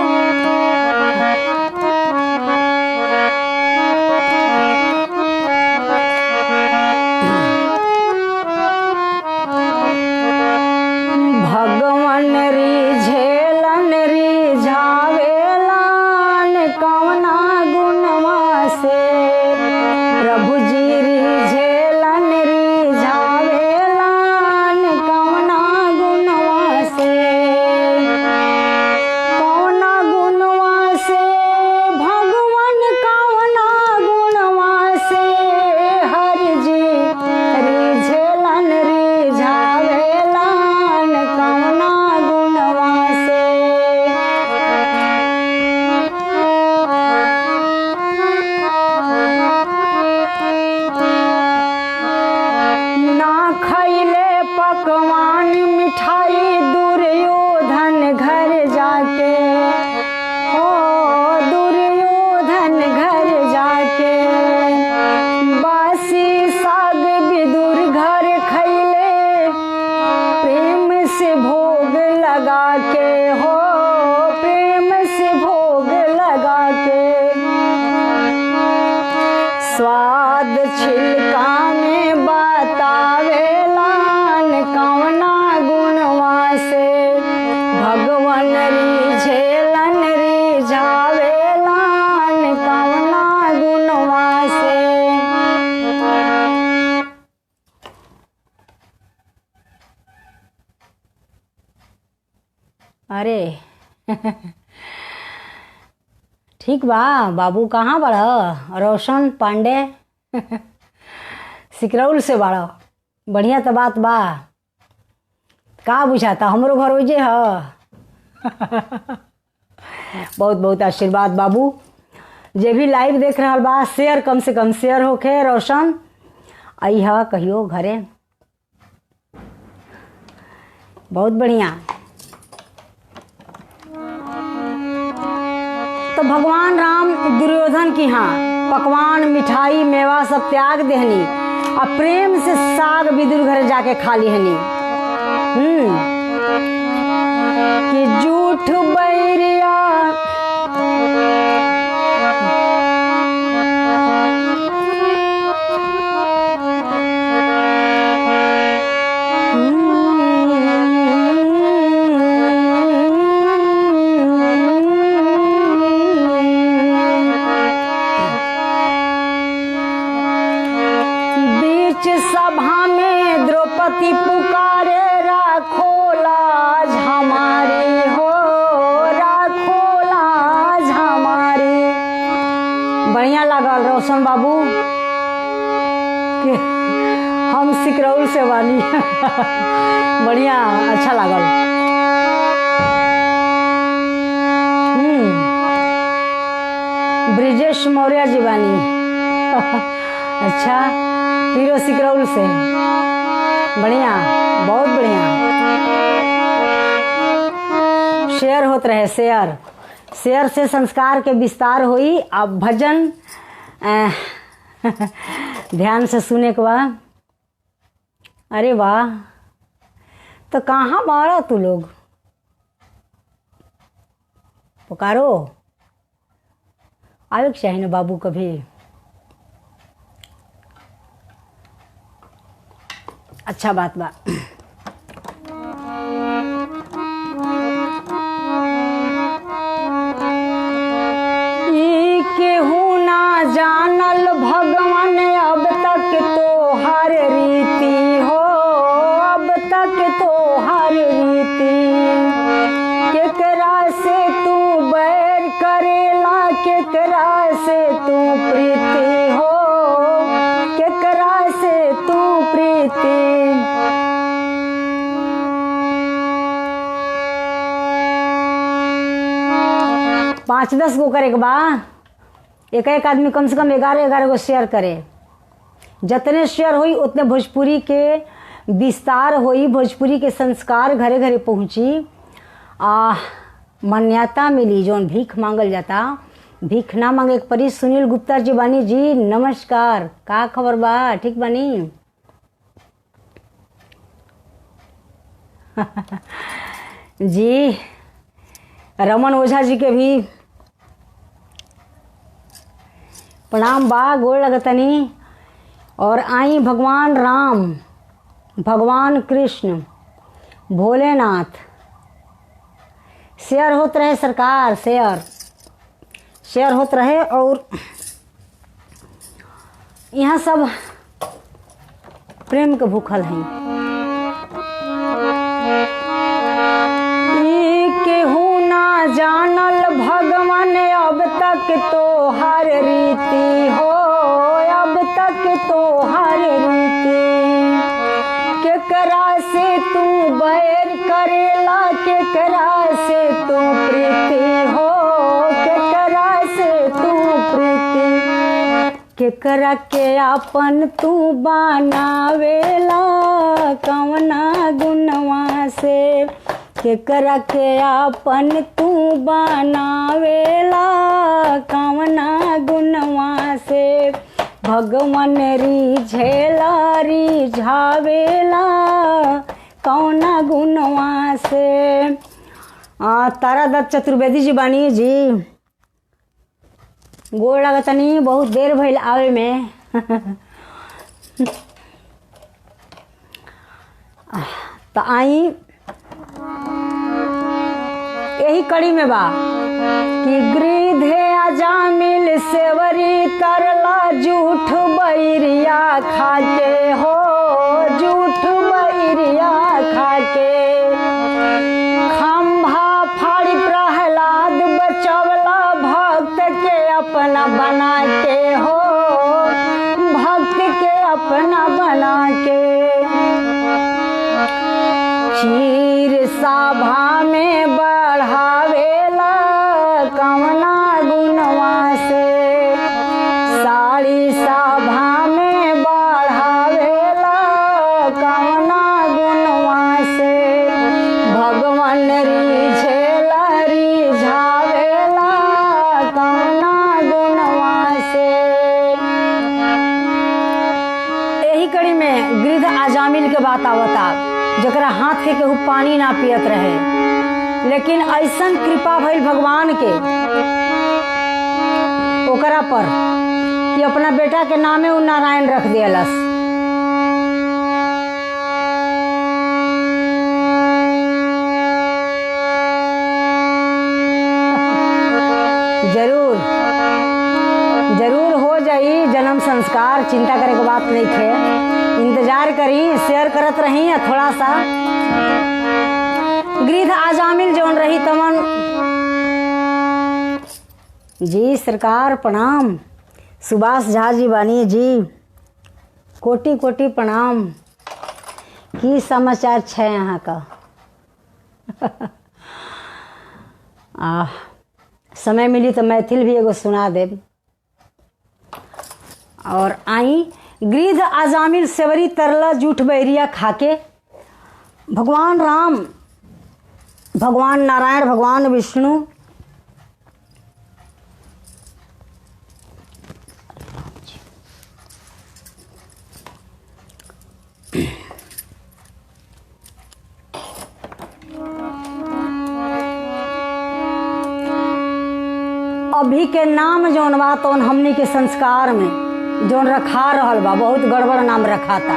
Speaker 1: भगवान रिझेलन रिझावेलन कवना गुणवा से, प्रभु जी रिझेलन रिझावेलन कवना गुणवा से, कवना गुणवा से भगवान कवना गुणवा से, हरि जी रिझेलन रिझावेलन कवना गुणवा से। ना खैले पकवान मिठाई दुर्योधन घर जाके, हो दुर्योधन घर जाके, बासी साग विदुर घर खैले, प्रेम से भोग लगा के, हो प्रेम से भोग लगा के। स्वाद छिलका में बतावेलन कवना गुणवा से, भगवान रिझेलन रिझावेलन कवना गुणवा से। अरे ठीक बा बाबू, कहाँ बड़? रोशन पांडे सिकरौल से बड़, बढ़िया तो बात बा। का बुझाता हमरो घर ओजे ह। बहुत बहुत आशीर्वाद बाबू। जे भी लाइव देख रहा बा, शेयर कम से कम शेयर होके। रोशन अइह कहियो घरे, बहुत बढ़िया। तो भगवान राम दुर्योधन की हाँ पकवान मिठाई मेवा सब त्याग देहनी और प्रेम से साग विदुर घर जाके खा लिहनी। कि झूठ बैरिया सभा में द्रौपदी पुकारे राखो लाज हमारी हो, राखो लाज हमारी। बढ़िया लागल रोशन बाबू कि हम सिकरौल से वाली बढ़िया अच्छा लागल। ब्रिजेश मौर्य जी बानी अच्छा हीरो सिकरौल से बढ़िया बहुत बढ़िया। शेयर होत रहे शेयर, शेयर से संस्कार के विस्तार हुई। अब भजन ध्यान से सुने के बाद अरे वाह तो कहाँ मारा तू लोग पुकारो आवे के चाहिए ना बाबू कभी। अच्छा बात बा। केहू ना जानल भगवान अब तक तो हर रीति हो, अब तक तो हर रीति। केकरा से तू बैर करेला केकरा से तू प्रीति हो, केकरा से तू प्रीति। 5-10 गो करे के बा। एक एक आदमी कम से कम 11-11 गो शेयर करे। जितने शेयर हुई उतने भोजपुरी के विस्तार हुई, भोजपुरी के संस्कार घरे घरे पहुँची, मान्यता मिली। जौन भीख मांगल जाता भीख ना मांगे के परी। सुनील गुप्ता जी बानी जी नमस्कार, का खबर बा ठीक बानी जी। रमन ओझा जी के भी प्रणाम बा, गोड़ लगतनी। और आई भगवान राम, भगवान कृष्ण, भोलेनाथ शेयर होत रहे सरकार, शेयर होत रहे। और यहाँ सब प्रेम के भूखल हैं। केहू ना जानल भगवान अब तक तो हर रीति हो, अब तक तो हर रीति। केकरा से तू बैर करेला केकरा से तू प्रीति हो, केकरा से तू प्रीति। केकरा के अपन तू बनावेला कवना गुणवा से, केकरा के अपन तू बनावेला कवना गुणवा से। भगवान रिझेला रिझावेला कौना गुणवा से। तारादत्त चतुर्वेदी जी बानी जी, गोड़ लगतनी, बहुत देर भइल आवे में तो आई यही कड़ी में बा कि गृधे अजामिल सेवरी तरला झूठ बैरिया खाके हो, झूठ बैरिया खाके। खंभा फाड़ी प्रहलाद बचवला भक्त के अपना बना के हो, भक्त के अपना बना के। क्षीर सभा में बढ़ावेला कवना गुणवा से, साड़ी सभा में बढ़ावेला कवना गुणवा से। भगवान रिझेला रिझावेला आजामिल के बात आवता, जकरा हाथ के केहू पानी ना पियत रहे, लेकिन ऐसन कृपा भइल भगवान के ओकरा पर कि अपना बेटा के नामे उ नारायण रख दियलस। जरूर जरूर हो जाई जन्म संस्कार, चिंता करे के बात नहीं थे। इंतजार करी, शेयर करत रही थोड़ा सा। गिरिध आजामिल जौन रही तमन जी सरकार प्रणाम। सुभाष झा जी बानी जी, कोटि कोटि प्रणाम। की समाचार है यहाँ का? समय मिली तो मैथिल भी एगो सुना देब। और आई गिरिध आजामिल सेवरी तरला जूठ बैरिया खाके भगवान राम, भगवान नारायण, भगवान विष्णु अभी के नाम जौन बा तौन हमनी के संस्कार में जौन रखा रहल बा, बहुत गड़बड़ नाम रखा था।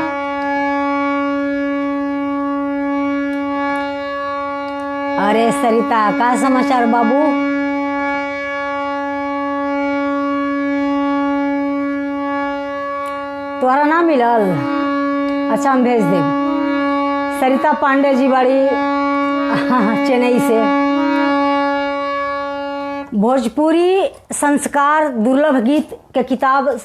Speaker 1: अरे सरिता का समाचार बाबू? तोहरा ना मिलल? अच्छा हम भेज देब। सरिता पांडे जी बड़ी चेन्नई से। भोजपुरी संस्कार दुर्लभ गीत के किताब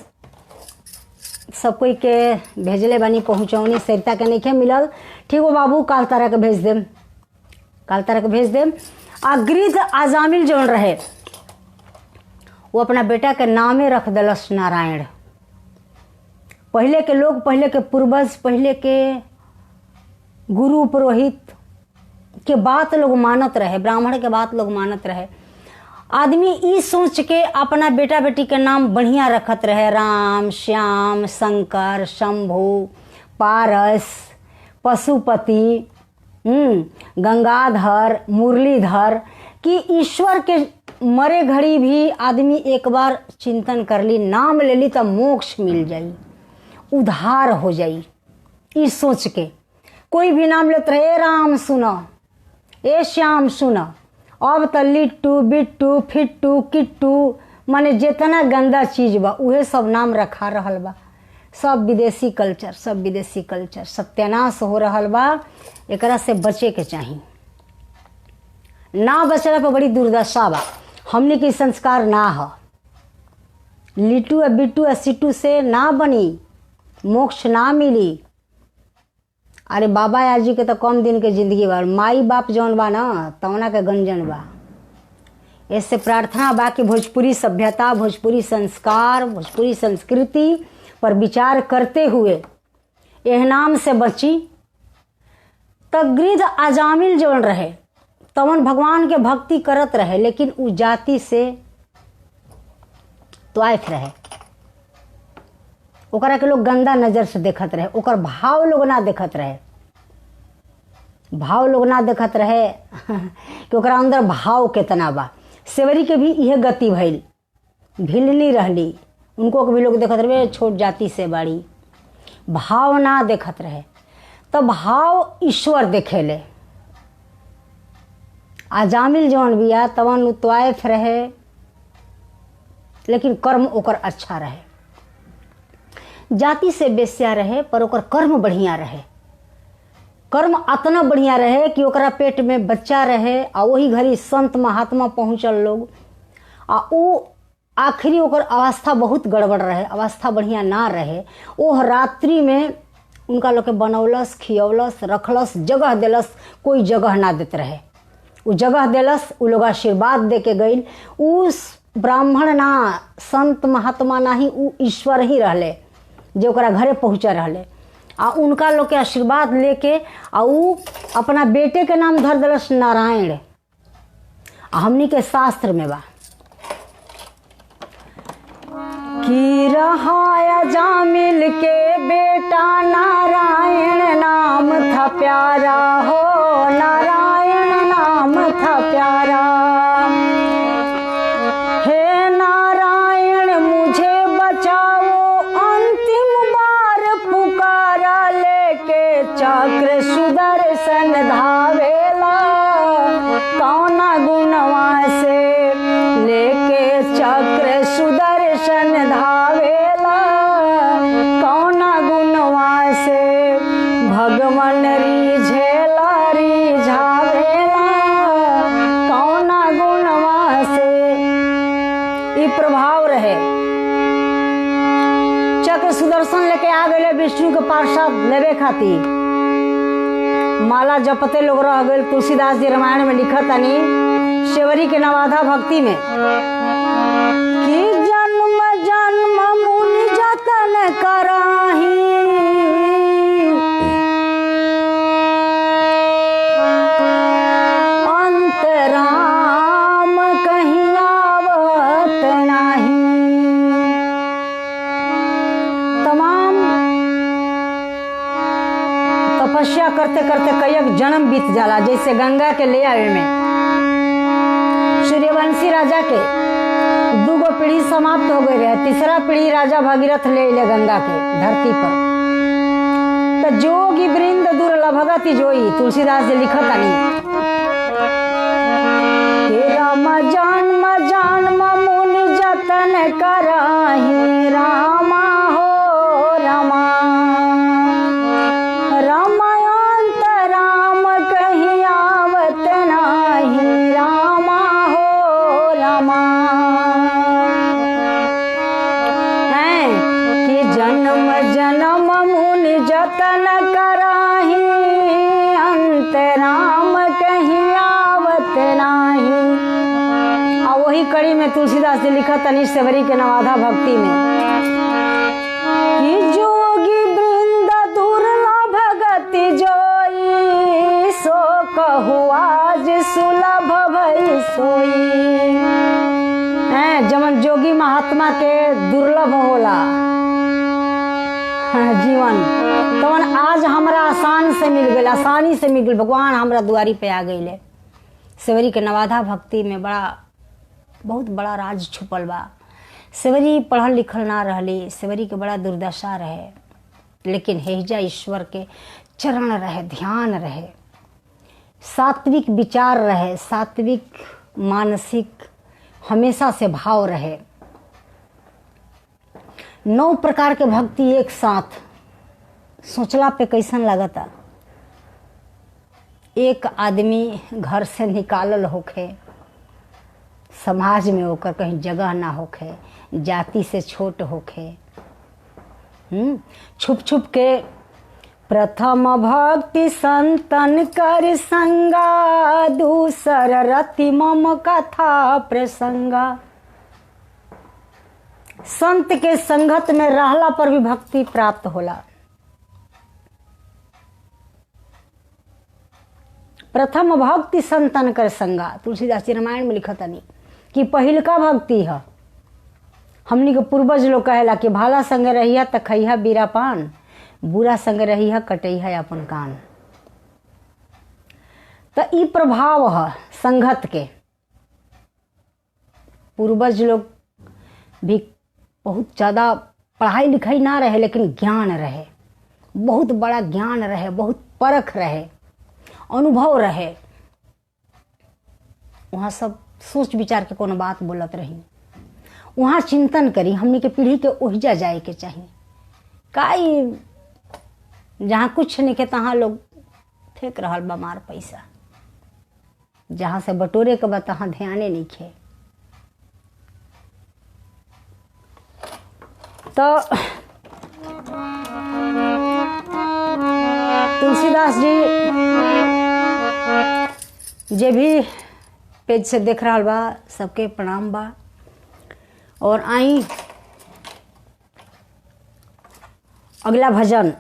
Speaker 1: सब कोई के भेजले बानी, पहुँचौनी। सरिता के नहीं मिलल, ठीक हो बाबू, काल तरह के भेज देम, काल तरह के भेज देम। गिरिध आजामिल जौन रहे वो अपना बेटा के नामे रख दिलस नारायण। पहले के लोग, पहले के पूर्वज, पहले के गुरु पुरोहित के बात लोग मानत रहे, ब्राह्मण के बात लोग मानत रहे। आदमी ई सोच के अपना बेटा बेटी के नाम बढ़िया रखत रहे, राम, श्याम, शंकर, शंभु, पारस, पशुपति, गंगाधर, मुरलीधर, कि ईश्वर के मरे घड़ी भी आदमी एक बार चिंतन कर ली, नाम ले ली तो मोक्ष मिल जाई, उद्धार हो जाई। ई सोच के कोई भी नाम लेते रहे, राम सुनो, ए श्याम सुनो। अब तो लिट्टू, बिट्टू, फिट्टू, किट्टू, माने जितना गंदा चीज बा उहे सब नाम रखा रहल बा। सब विदेशी कल्चर, सब विदेशी कल्चर सत्यानाश हो रहल बा। एकरा से बचे के चाही, ना बचला पे बड़ी दुर्दशा बा। हमने के संस्कार ना हो। लिट्टू और बिट्टू और सिट्टू से ना बनी, मोक्ष ना मिली। अरे बाबा यार जी के तो कम दिन के जिंदगी बा, माई बाप जौन बा ना तवना के गंजन बा। इससे प्रार्थना बा कि भोजपुरी सभ्यता, भोजपुरी संस्कार, भोजपुरी संस्कृति पर विचार करते हुए यह नाम से बची। तब गिरिध आजामिल जौन रहे तवन भगवान के भक्ति करत रहे, लेकिन उ जाति से त्वाइफ रहे। ओकरा के लोग गंदा नजर से देखत रहे, ओकर भाव लोग ना देखत रहे, भाव लोग ना देखत रहे कि ओकरा अंदर भाव कितना बा। सेवरी के भी यह गति भइल, भिलनी रहली, उनको भी लोग देखत रहे छोट जाति से बाड़ी, भाव ना देखत रहे। तब भाव ईश्वर देखेले। आजामिल जौन बिया तवन त्वाइफ रहे, लेकिन कर्म ओकर अच्छा रहे। जाति से बेस्या रहे पर ओकर कर्म बढ़िया रहे। कर्म अतना बढ़िया रहे कि ओकरा पेट में बच्चा रहे, आ वही घड़ी संत महात्मा पहुँचल लोग, आ उ आखिरी ओकर अवस्था बहुत गड़बड़ रहे, अवस्था बढ़िया ना रहे। ओह रात्रि में उनका लोग के बनौलस, खियौलस, रखलस, जगह दिलस, कोई जगह ना देते रहे। उ जगह दिलस, उ लोग आशीर्वाद दे के गई। उस ब्राह्मण ना, संत महात्मा ना ही, उ ईश्वर ही रहले जो ओकरा घरे पहुँचा रहले। आ उनका लोग के आशीर्वाद लेके आ उ अपना बेटे के नाम धर दिलस नारायण। हमनी के शास्त्र में बा कि रहा आजामिल के बेटा नारायण, था प्यारा हो, नारायण नाम था प्यारा। हे नारायण मुझे बचाओ, अंतिम बार पुकारा, लेके चक्र सुदर्शन धावेला, कौना गुणवा से लेके चक्र सुदर्शन धावेला, कौना गुणवा से भगवान रिझेला रिझावेला, कौना गुणवा से। ई प्रभाव रहे। चक्र सुदर्शन लेके आ गए विष्णु के पार्षद लेवे खातिर। माला जपते लोग रह गए। तुलसीदास जी रामायण में लिखत तनी सेवरी के नवाधा भक्ति में कि जन्म जन्म मुनि जतन कराही, अंतराम कहीं आवत नाही। तमाम तपस्या करते करते कई जन्म बीत जाला। जैसे गंगा के ले आवे में सूर्यवंशी राजा के 2 पीढ़ी समाप्त हो गए रहे। तीसरा पीढ़ी राजा भगीरथ ले गंगा के धरती पर। तो जोगी वृंद दुर्लभ भगति जोई। तुलसीदास जी लिखत आनी राम जन्म जन्म मुनि जतन कराही, रामा हो रामा, रामायण राम कहीं आवत नाही, रामा हो रामा। है कि जन्म जन्म मुनि जतन कराही, अंतराम कहीं आवत नाही। और वही कड़ी में तुलसीदास जी लिखा तनी सेवरी के नवाधा भक्ति में कि जोगी वृंद दुर्लभ भगति जोई, सो कहु आज सुलभ भई सोई। जमन जोगी महात्मा के दुर्लभ होला जीवन, तवन आज हमरा आसान से मिल गए, आसानी से मिल गए। भगवान हमरा दुआरी पे आ गए। सेवरी के नवाधा भक्ति में बहुत बड़ा राज छुपल बा। सेवरी पढ़ल लिखल ना रहली, सेवरी के बड़ा दुर्दशा रहे, लेकिन हेजा ईश्वर के चरण रहे, ध्यान रहे, सात्विक विचार रहे, सात्विक मानसिक हमेशा से भाव रहे। 9 प्रकार के भक्ति एक साथ सोचला पे कैसन लगता। एक आदमी घर से निकालल होखे, समाज में होकर कहीं जगह ना होखे, जाति से छोट होखे, छुप छुप के प्रथम भक्ति संतन कर संगा, दूसर रति मम कथा प्रसंगा। संत के संगत में रहला पर भी भक्ति प्राप्त होला। प्रथम भक्ति संतन कर संगा। तुलसीदास जी रामायण में लिखत नहीं कि पहिलका भक्ति है। हमनी के पूर्वज लोग कहेला कि भाला संग रहिया त खइहा बीरा पान, बुरा संग रहिया कटैहा अपन कान। तो ई प्रभाव है संगत के। पूर्वज लोग भी बहुत ज़्यादा पढ़ाई लिखाई ना रहे, लेकिन ज्ञान रहे, बहुत बड़ा ज्ञान रहे, बहुत परख रहे, अनुभव रहे। वहाँ सब सोच विचार के कोनो बात बोलत रही, वहाँ चिंतन करी। हमनी के पीढ़ी के ओहिजा जाए के चाहिए। काई जहाँ कुछ नहीं के तहाँ लोग फेंक रहल बा मार पैसा, जहाँ से बटोरे के बा तहाँ ध्याने नहीं खे। तो तुलसीदास जी जे भी पेज से देख रहा बा सबके प्रणाम बा। और आई अगला भजन।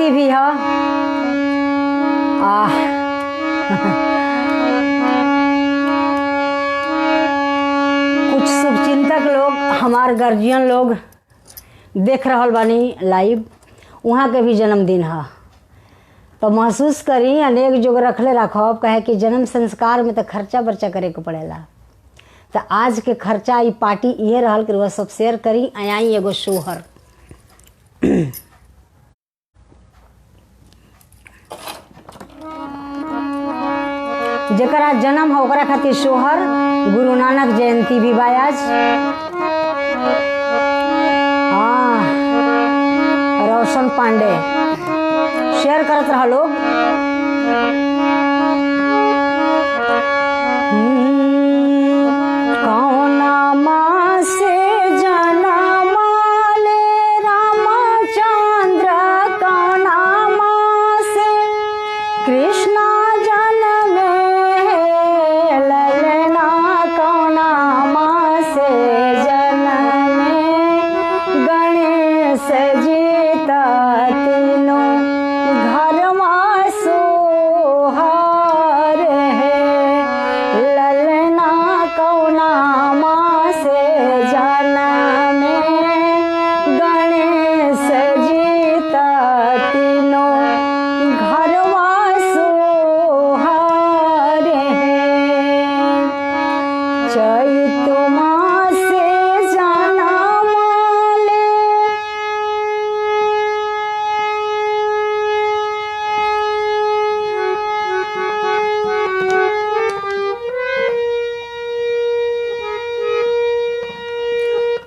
Speaker 1: जयंती भी है। कुछ शुभचिंतक लोग, हमार गार्जियन लोग देख रहल बानी लाइव, वहाँ के भी जन्मदिन है, तो महसूस करी अनेक जोग रखले रखब, कहे कि जन्म संस्कार में तो खर्चा बर्चा करे के पड़ेला। तो आज के खर्चा ई पार्टी ये रहल कि वह सब शेयर करी। आई एगो सोहर जकरा जन्म हो ओकरा खातिर सोहर। गुरु नानक जयंती भी बा आज। रोशन पांडे शेयर करत रहा लोग।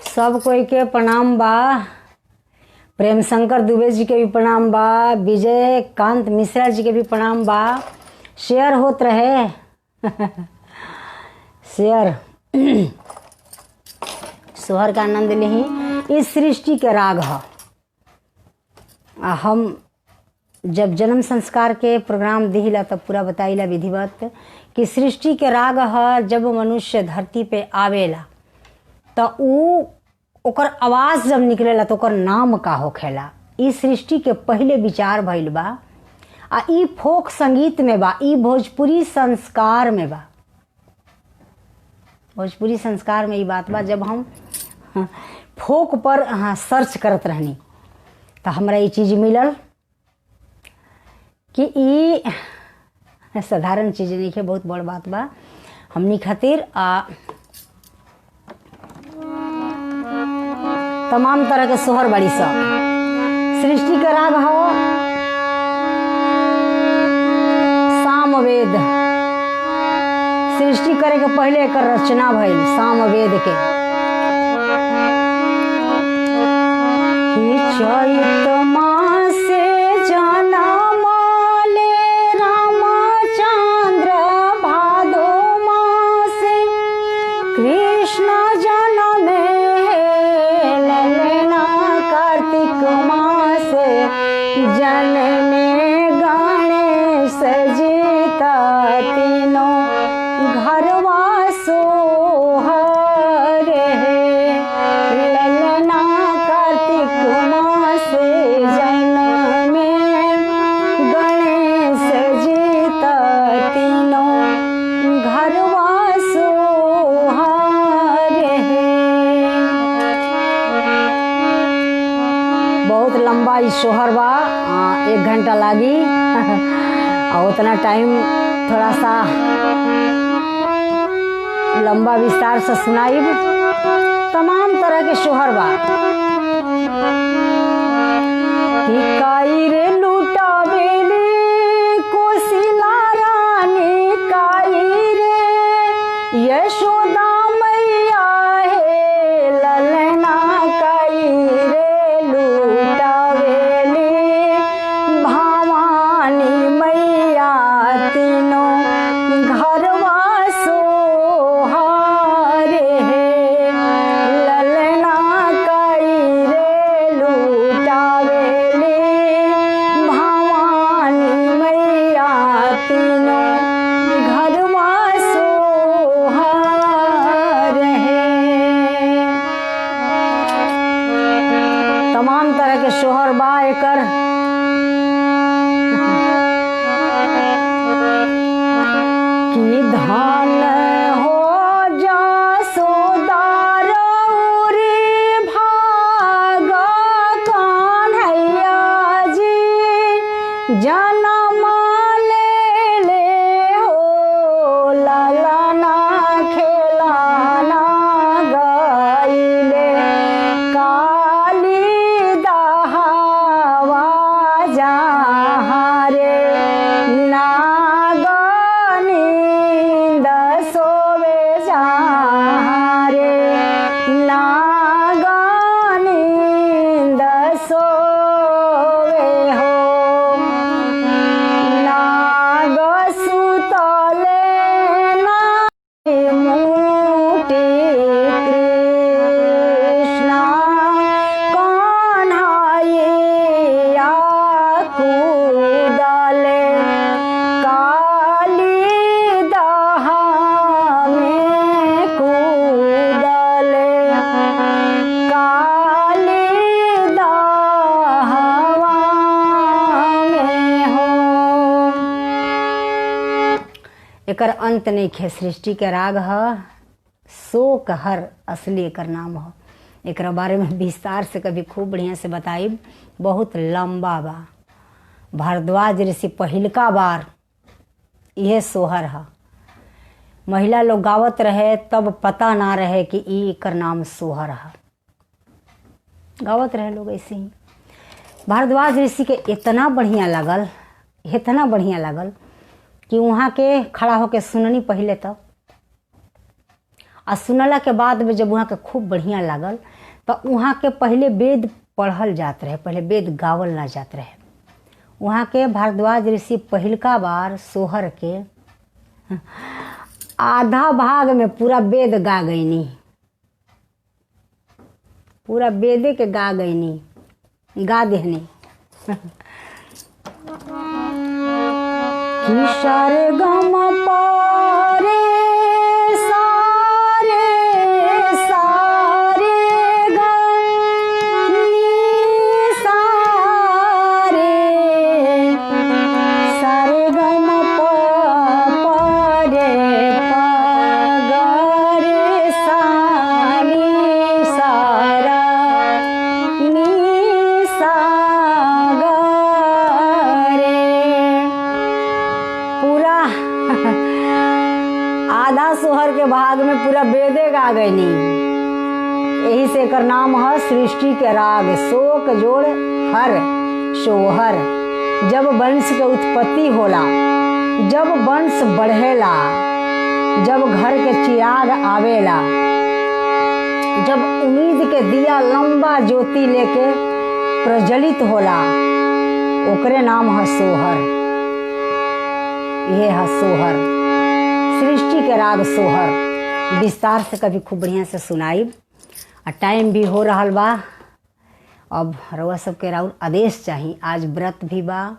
Speaker 1: सब कोई के प्रणाम बा। प्रेम शंकर दुबे जी के भी प्रणाम बा। विजय कांत मिश्रा जी के भी प्रणाम बा। शेयर होत रहे शेयर सोहर का आनंद लेही। इस सृष्टि के राग है। हम जब जन्म संस्कार के प्रोग्राम दिहिला तब पूरा बताइला विधिवत कि सृष्टि के राग है। जब मनुष्य धरती पे आवेला तो ओकर आवाज़ जब निकलेला तो ओकर नाम का होखेला। ई सृष्टि के पहले विचार भइल बा। आ ई फोक संगीत में बा, ई भोजपुरी संस्कार में बा। भोजपुरी संस्कार में ई बात बा। जब हम फोक पर सर्च करत रहनी तो हमरा ये चीज़ मिलल कि ई साधारण चीज़ नहीं है, बहुत बड़ बात बा हमनी खातिर। तमाम तरह के सोहर बड़ी सब सृष्टि का राग हो सामवेद। सृष्टि करे के पहले एक रचना भइल सामवेद के। चैत मासे जनमले रामचंद्र, भादो मासे कृष्ण जनमे, जनने गणेश जीता तीनों घरवा सोहर है। ललना कार्तिक मास जनमे गणेश जीता तीनों घरवा सोहर है। बहुत लंबा ई सोहर बा, 1 घंटा लागी और उतना टाइम थोड़ा सा लंबा विस्तार से सुनाइब। तमाम तरह के सोहर बा। काई रे लूटा बेली कोशिला रानी, काई रे यशोदा मैया है। ललना काई रे लूटा बेली भवानी मैया, तीनों घरवा सोहर है। ललना काई रे लूटा बेली भवानी मैया, तीनों घरवा सोहर है। एकर अंत नहीं खे। सृष्टि के राग ह शोक हर, असली एकर नाम ह। एकरा बारे में विस्तार से कभी खूब बढ़िया से बताइब, बहुत लंबा बा। भारद्वाज ऋषि पहिलका बार यह सोहर है। महिला लोग गावत रहे तब पता ना रहे कि ई एकर नाम सोहर है। गावत रहे लोग ऐसे ही। भारद्वाज ऋषि के इतना बढ़िया लागल कि वहाँ के खड़ा होके सुननी पहले तब, आ सुनला के बाद में जब वहाँ के खूब बढ़िया लागल तो वहाँ के पहले वेद पढ़ल जात रहे, पहले वेद गावल ना जात रहे। वहाँ के भारद्वाज ऋषि पहिलका बार सोहर के आधा भाग में पूरा वेद गा गईनी, पूरा वेदे के गा गईनी, गा देहनी। कि सारे गम पारे सारे सारे गनी सारे सारे गम पारे पगरे सानी सारा नी सागरे। पूरा आधा सोहर के भाग में पूरा वेदे गा गईनी। यही से एकर नाम है सृष्टि के राग शोक जोड़ हर सोहर। जब वंश के उत्पत्ति होला, जब वंश बढ़ेला, जब घर के चिराग आवेला, जब उम्मीद के दिया लंबा ज्योति लेके प्रज्वलित होला, ओकरे नाम है सोहर। यह है सोहर, सृष्टि के राग सोहर। विस्तार से कभी खूब बढ़िया से सुनाई। और टाइम भी हो रहा बा, अब रउआ सबके राउर आदेश चाहिए। आज व्रत भी बा,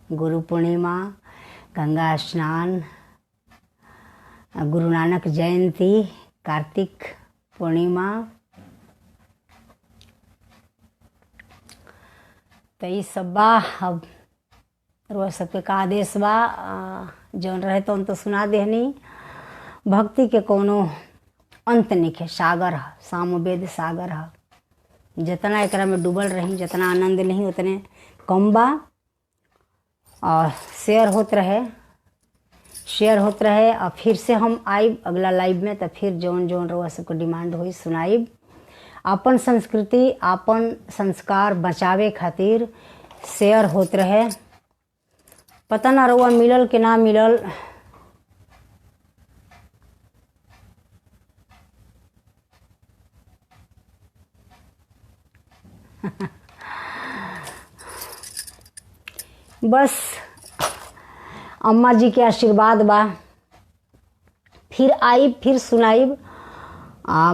Speaker 1: गुरु पूर्णिमा, गंगा स्नान, गुरु नानक जयंती, कार्तिक पूर्णिमा, तो ये सब बा। अब रोज सबके का आदेश बा, जौन रहे तो उन तो सुना देहनी। भक्ति के कोनो अंत नहीं, सागर है, सामवेद सागर है। जितना एकरा में डूबल रही, जितना आनंद नहीं उतने कम बा। और शेयर होत रहे। और फिर से हम आइब अगला लाइव में, तो फिर जौन जौन रउआ सबको डिमांड हुई सुनाइब। अपन संस्कृति, अपन संस्कार बचावे खातिर शेयर होत रहे। पता ना रउआ मिलल कि ना मिलल, बस अम्मा जी के आशीर्वाद बा। फिर आइब, फिर सुनाइब।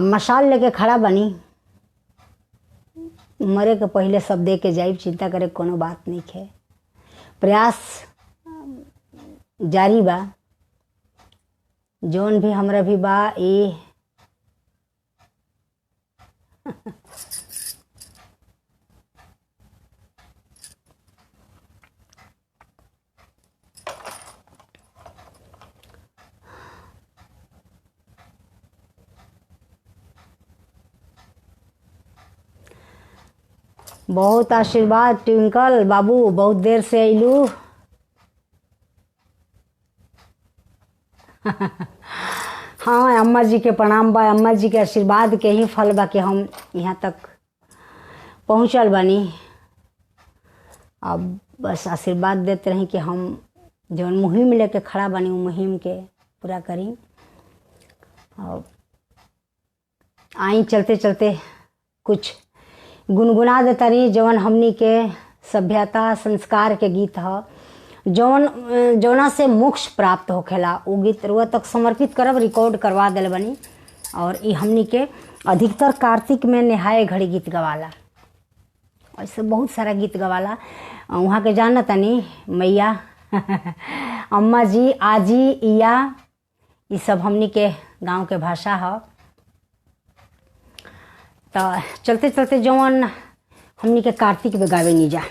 Speaker 1: मशाल लेके खड़ा बनी, मरे के पहले सब दे के जाइब। चिंता करे कोनो बात नहीं है। प्रयास जारी बा, जौन भी हमरा भी बा। ये बहुत आशीर्वाद ट्विंकल बाबू, बहुत देर से अइलू। हाँ, अम्मा जी के प्रणाम बा। अम्मा जी के आशीर्वाद के ही फल बा कि हम यहाँ तक पहुँचल बानी। अब बस आशीर्वाद देते रही कि हम जौन मुहिम लेके खड़ा बानी वो मुहिम के पूरा करी। और आई चलते चलते कुछ गुनगुना देता रही, जौन हमनी के सभ्यता संस्कार के गीत ह, जौना से मोक्ष प्राप्त होखेला। वो गीत रुआ तक समर्पित करब, रिकॉर्ड करवा दिल बनी। और ये हमनी के अधिकतर कार्तिक में नहाए घड़ी गीत गवाला। ऐसे बहुत सारा गीत गवाला। वहाँ के जाना तनी मैया अम्मा जी, आजी, इया, ये सब हमनी के गांव के भाषा है। तो चलते चलते जौन हमनी के कार्तिक में गावे नी जा।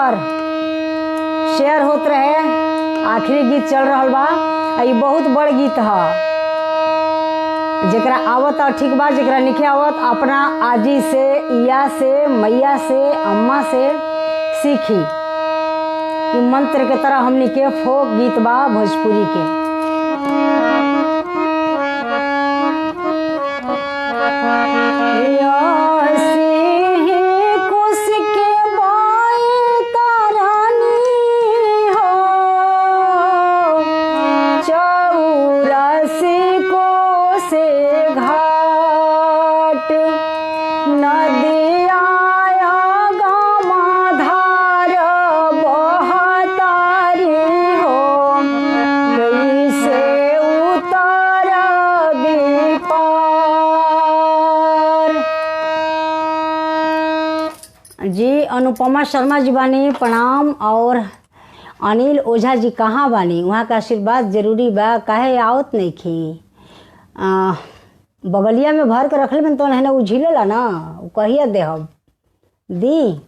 Speaker 1: पर शेयर होत रहे। आखिरी गीत चल रहा बा। ये बहुत बड़ गीत है। जरा आवत ठीक बा, जरा निखे आवत अपना आजी से, इया से, मैया से, अम्मा से सीखी। ये मंत्र के तरह हमनी के फोक गीत बा भोजपुरी के। जी अनुपमा शर्मा जी बानी, प्रणाम। और अनिल ओझा जी कहाँ बानी? वहाँ का आशीर्वाद जरूरी बा। काहे आवत नहीं खी? बगलिया में भर के रखले में तो है ना, उझिलेला ना, वो कहिया देहब दी।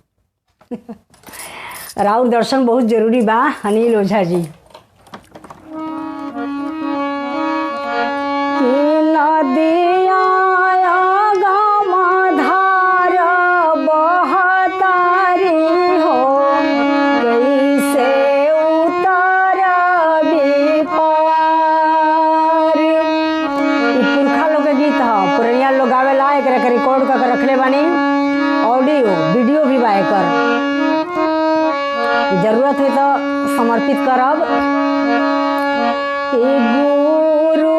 Speaker 1: राउर दर्शन बहुत जरूरी बा अनिल ओझा जी। रिकॉर्ड करके रखले बानी, ऑडियो वीडियो भी बाय कर, जरूरत है तो समर्पित करब। गुरु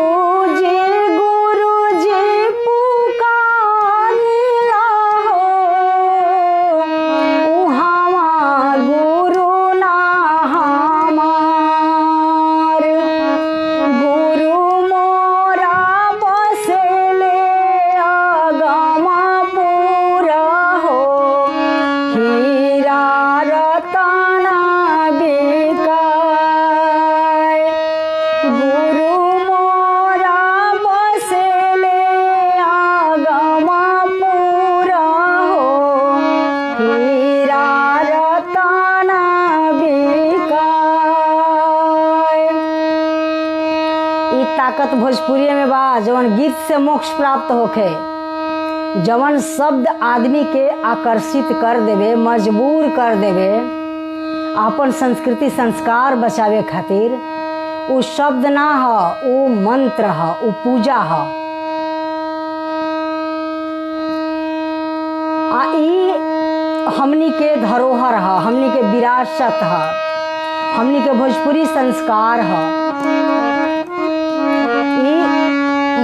Speaker 1: जी पुकारिला हो, उहावा गुरु ना हमार। गुरु मोरा बसेले ताकत भोजपुरी में बा। जवन गीत से मोक्ष प्राप्त होखे, जवन शब्द आदमी के आकर्षित कर देवे, मजबूर कर देवे अपन संस्कृति संस्कार बचावे खातिर। उ शब्द ना ह, उ मंत्र ह, उ पूजा ह। ई हमनी के धरोहर ह, हमनी के विरासत ह, हमनी के भोजपुरी संस्कार ह।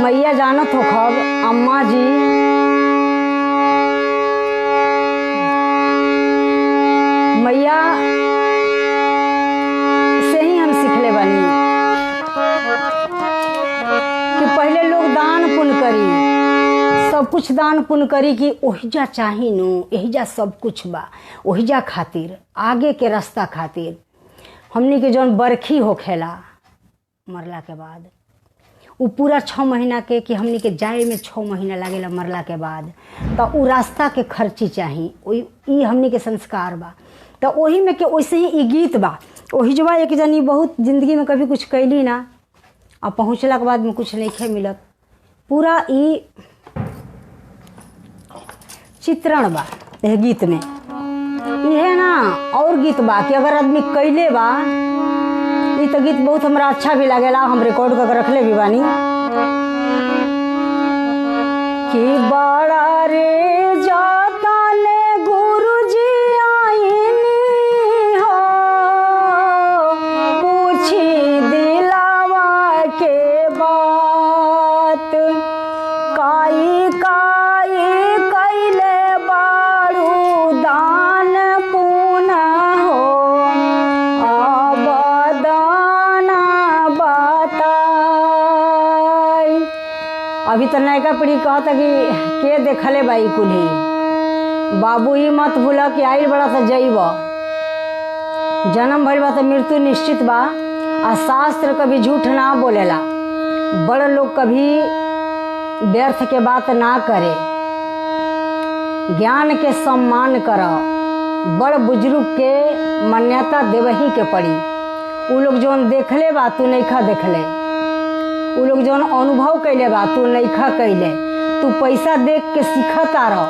Speaker 1: मैया जानत हो खब, अम्मा जी मैया से ही हम सीखले बनी कि पहले लोग दान पुण्य करी, सब कुछ दान पुण्य करी कि ओहिजा चाही नु, एहिजा सब कुछ बा, ओहिजा खातिर आगे के रास्ता खातिर। हमनी के जौन बरखी होखेला मरला के बाद, वो पूरा 6 महीना के कि हमनी के जाए में 6 महीना लागेला मरला के बाद, तो उ रास्ता के खर्ची चाही। ई हमनी के संस्कार बा। तो वही में के वैसे ही ई गीत बा। वही जो बा एक जनी बहुत जिंदगी में कभी कुछ कैली ना, और पहुँचला के बाद में कुछ नहीं मिलत। पूरा ई चित्रण बा यह गीत में। इहे ना और गीत बा कि अगर आदमी कैले बा, ये तो गीत बहुत हमरा अच्छा भी लागेला, हम रिकॉर्ड करके रखले भी बानी कि बड़ा रे जाता ने गुरुजी आईनी हो, पूछी दिलावा के बात। काई काई कैले बारू दान पुना हो, अभी तो नयका पीढ़ी कहता कि के देखले बाई कुल्ही। बाबू ही मत भूला कि आइल बड़ा तो जइब, जन्म भइल बा तो मृत्यु निश्चित बा। आ शास्त्र कभी झूठ ना बोलेला, बड़ लोग कभी व्यर्थ के बात ना करे। ज्ञान के सम्मान कर, बड़ बुजुर्ग के मान्यता देवही के पड़ी। उ लोग जौन देखले बा तू नइखा देखले, उ लोग जौन अनुभव कैले बा तू नइखा कैले। तू पैसा देख के सीखत आ रह।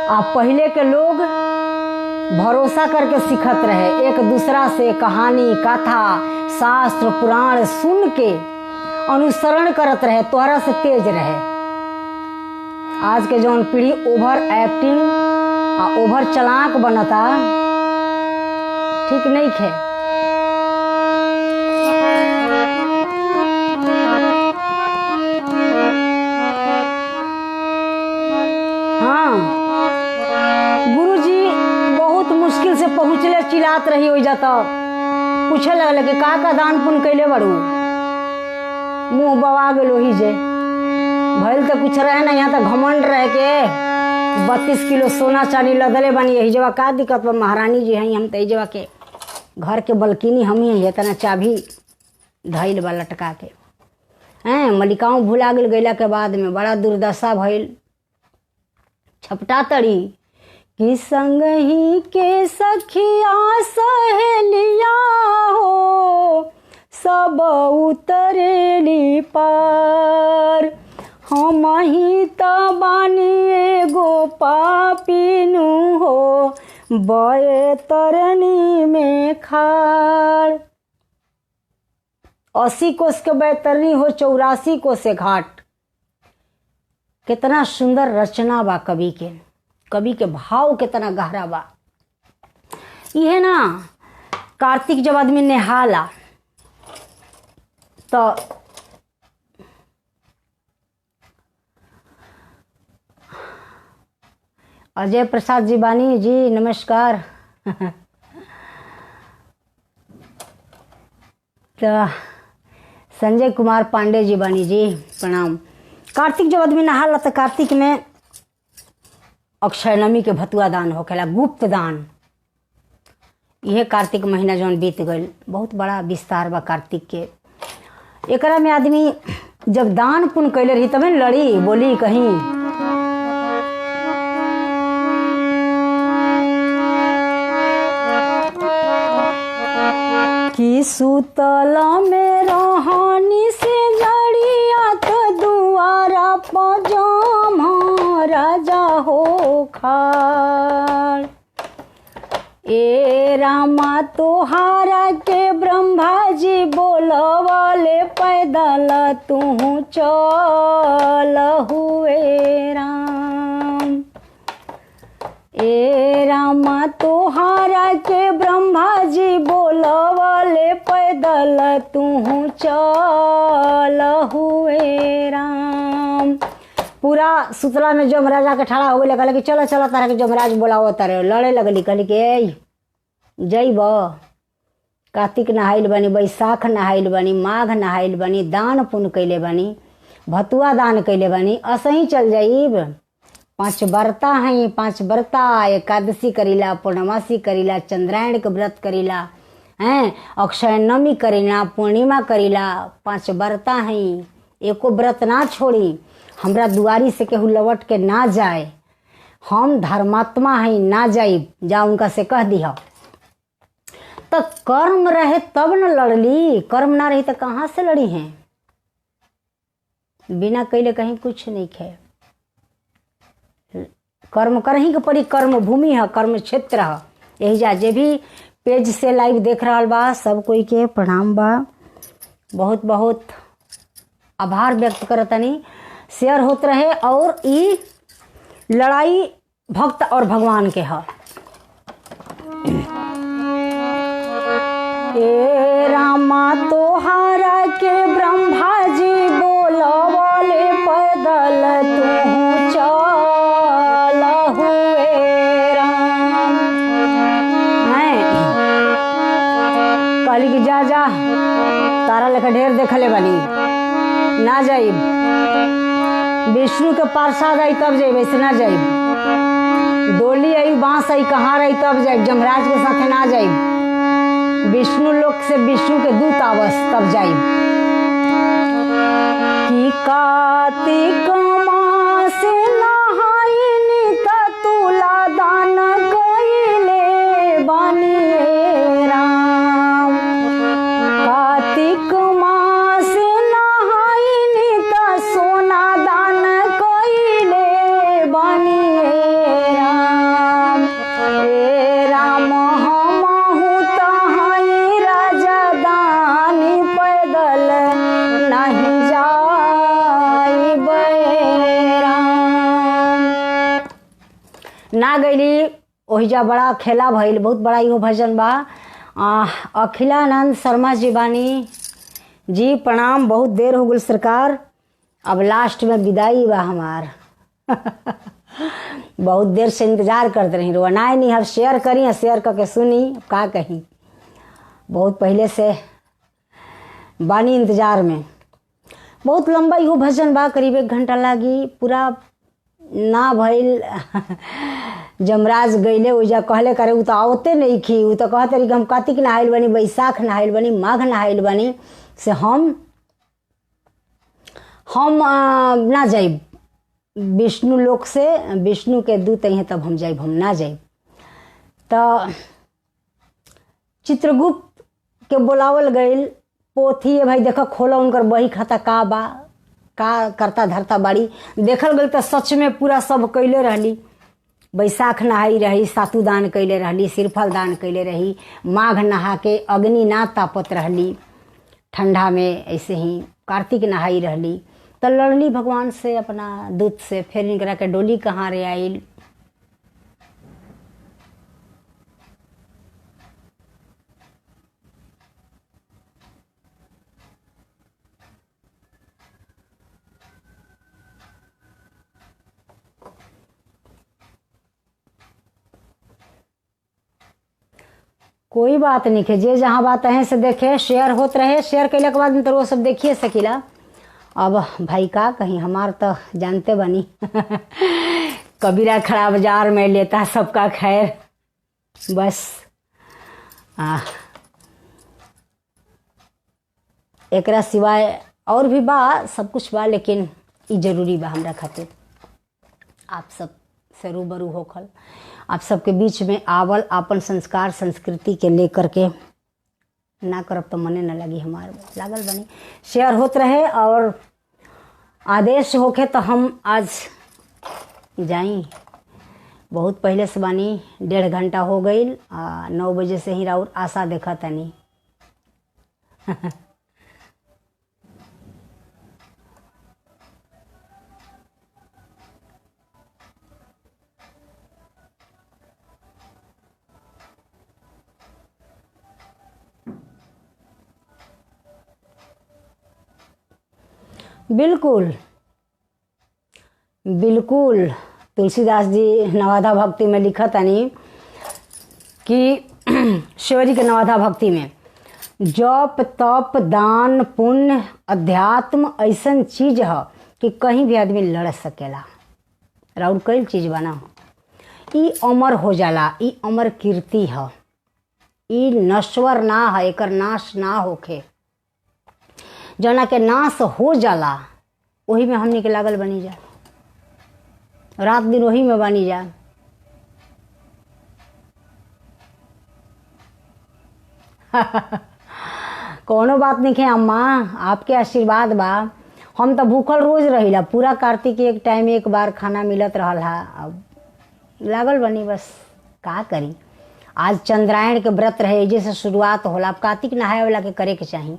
Speaker 1: आ पहले के लोग भरोसा करके सीखत रहे, एक दूसरा से कहानी कथा शास्त्र पुराण सुन के अनुसरण करत रहे, तोहरा से तेज रहे। आज के जौन पीढ़ी ओवर एक्टिंग आ ओवर चलाक बनता, ठीक नहीं खे। हाँ, गुरुजी बहुत मुश्किल से पहुँचले, चिल्लात रही हो जाता, पूछे लगल कि का दान पुण्य कैले बड़ू। मुँह बवा गेलो ही जे भइल तो कुछ रहे ना, यहाँ तो घमंड रहे के 32 किलो सोना चांदी लदले बनी। यही जवा का दिक्कत बा, महारानी जी हैं हम, तो जवा के घर के बल्किनी हम ही है, तना चाभी धैल बा लटका के हैं। मलिकाओं भुला गेल गैला के बाद में बड़ा दुर्दशा भइल। छपटा तड़ी कि संग ही के सखिया सहेलिया हो, सब उतरेली पार। हम ही त बानी एगो पापीनु हो, बये तरनी में खाड़। 80 कोस के बैतरनी हो, 84 कोस से घाट। कितना सुंदर रचना बा कवि के, कवि के भाव कितना गहरा बा। यह ना कार्तिक जब आदमी नेहाला तो अजय प्रसाद जी बानी जी नमस्कार। तो संजय कुमार पांडे जी बानी जी प्रणाम। कार्तिक जब आदमी नहाला तो कार्तिक में अक्षय नमी के भतुआ दान होखेला, गुप्त दान। यह कार्तिक महीना जौन बीत गई, बहुत बड़ा विस्तार बा कार्तिक के। एकरा में आदमी जब दान पुण्य कैले रही तब लड़ी बोली कहीं कि सुतल में रोहानी से जड़िया तो दुआरा पजाम राजा हो खाड़। ए रामा तोहारा के ब्रह्मा जी बोलवाले पैदल तू चल हुए राम। ए रामा तोहारा के ब्रह्मा जी बोलवाले पैदल तू चल हुए राम। पूरा सुतला में जमराजा के ठाड़ा हो गई, कहले कि चलो चलो तारा के जमराज बोलाओ तारे। लड़े लगली, कहली कि जइब कार्तिक नहाइल बनी, बैसाख नहाइल बनी, माघ नहाइल बनी, दान पुण्य कैले बनी, भतुआ दान कैले बनी, असही चल जाइब। 5 व्रता हैं, 5 व्रता एकादशी करीला, पूर्णमासी करीला, चंद्रायण के व्रत करीला हैं, अक्षय नमी करीला, पूर्णिमा करीला। 5 व्रता हैं, एको व्रत ना छोड़ी। हमरा दुआरी से केहू लौट के ना जाए, हम धर्मात्मा हैं, ना जाई जा उनका से कह दिया। तो कर्म रहे तब न लड़ली, कर्म ना रही तो कहाँ से लड़ी हैं। बिना कैले कहीं कुछ नहीं खे। कर्म करही के पड़ी, कर्म भूमि है, कर्म क्षेत्र है। यही जा जे भी पेज से लाइव देख रहा बा सब कोई के प्रणाम बा। बहुत बहुत आभार व्यक्त करतनी। शेयर होत रहे। और ये लड़ाई भक्त और भगवान के है। ए रामा तोहारा के ब्रह्मा जी बोलवाले पैदल तू चल हुए राम। कहली कि जा जा तारा लेकर ढेर देखले बनी, ना जाइब। विष्णु के पार्षद आई तब जाइब, ऐसे ना जाइब। डोली आई बांस आई कहाँ रही तब जाइब, जमराज के साथ ना जाइब। विष्णु लोक से विष्णु के दूत आवस तब जाइब। कि कार्तिक मास नहाइनी त तुला दान कइले ना गईली ओहिजा बड़ा खेला भइल, बहुत बड़ा इहो भजन बा। अखिलानंद शर्मा जी बानी जी, प्रणाम। बहुत देर हो गई सरकार, अब लास्ट में विदाई बा हमार। बहुत देर से इंतजार करते रही, रोना नहीं, अब शेयर करी, शेयर करके सुनी, का कहीं बहुत पहले से बानी इंतजार में। बहुत लंबा इहो भजन बा, करीब 1 घंटा लागी, पूरा ना भइल। जमराज गईले ओइजा कहले करे उ तो आवते नहीं खी, उ तो कहते रही कि हम कार्तिक नहाइल बनी, बैसाख नहाइल बनी, माघ नहाइल बनी, से हम ना जाइब विष्णु लोक से, विष्णु के दूत हैं तब हम जाइब, हम ना जाइब। तो चित्रगुप्त के बुलावल गईल, पोथी है भाई देखो खोला, उनकर बही खाता का बा, का करता धरता बाड़ी, देखल गई तो सच में पूरा सब कैले रहली। बैसाख नहाई रही, सातु दान कैले रहली, सिरफल दान कैले रही, माघ नहा के अग्नि ना तापत रहली ठंडा में, ऐसे ही कार्तिक नहाई रहली। तो लड़ली भगवान से अपना दूत से, फिर इनकरा के डोली कहाँ रे आइल। कोई बात नहीं है, जे जहाँ बात है से देखे, शेयर होत रहे, शेयर कैले के बाद तो वो सब देखिए सकीला। अब भाई का कहीं, हमार तो जानते बनी कबीरा खड़ा बाजार में लेता सबका खैर, बस एकरा सिवाय और भी बा, सब कुछ बा, लेकिन ई जरूरी बा हमरा खातिर आप सब से रूबरू होखल, आप सबके बीच में आवल, आपन संस्कार संस्कृति के लेकर के ना करब तो मने न लगी, हमार लागल बनी। शेयर होत रहे और आदेश होके तो हम आज जाई, बहुत पहले से बानी, 1.5 घंटा हो गई, 9 बजे से ही राउर आशा देखा तनी। बिल्कुल बिल्कुल, तुलसीदास जी नवाधा भक्ति में लिखा तनी कि शिवजी के नवाधा भक्ति में, जप तप दान पुण्य अध्यात्म ऐसन चीज है कि कहीं भी आदमी लड़ सकेला। राउर कई चीज बना, ई अमर हो जाला, ई अमर कीर्ति है, ई नश्वर ना है, एकर नाश ना होखे। जना के नाश हो जाला वही में हमनी के लागल बनी जा, रात दिन वही में बनी जा। कोनो बात नहीं है अम्मा, आपके आशीर्वाद बा। हम तो भूखल रोज रहिला, पूरा कार्तिक एक टाइम एक बार खाना मिलत रहा, अब लागल बनी, बस का करी। आज चंद्रायण के व्रत रहे, जैसे शुरुआत होला, अब कार्तिक नहाए वाला के करे के चाहिए,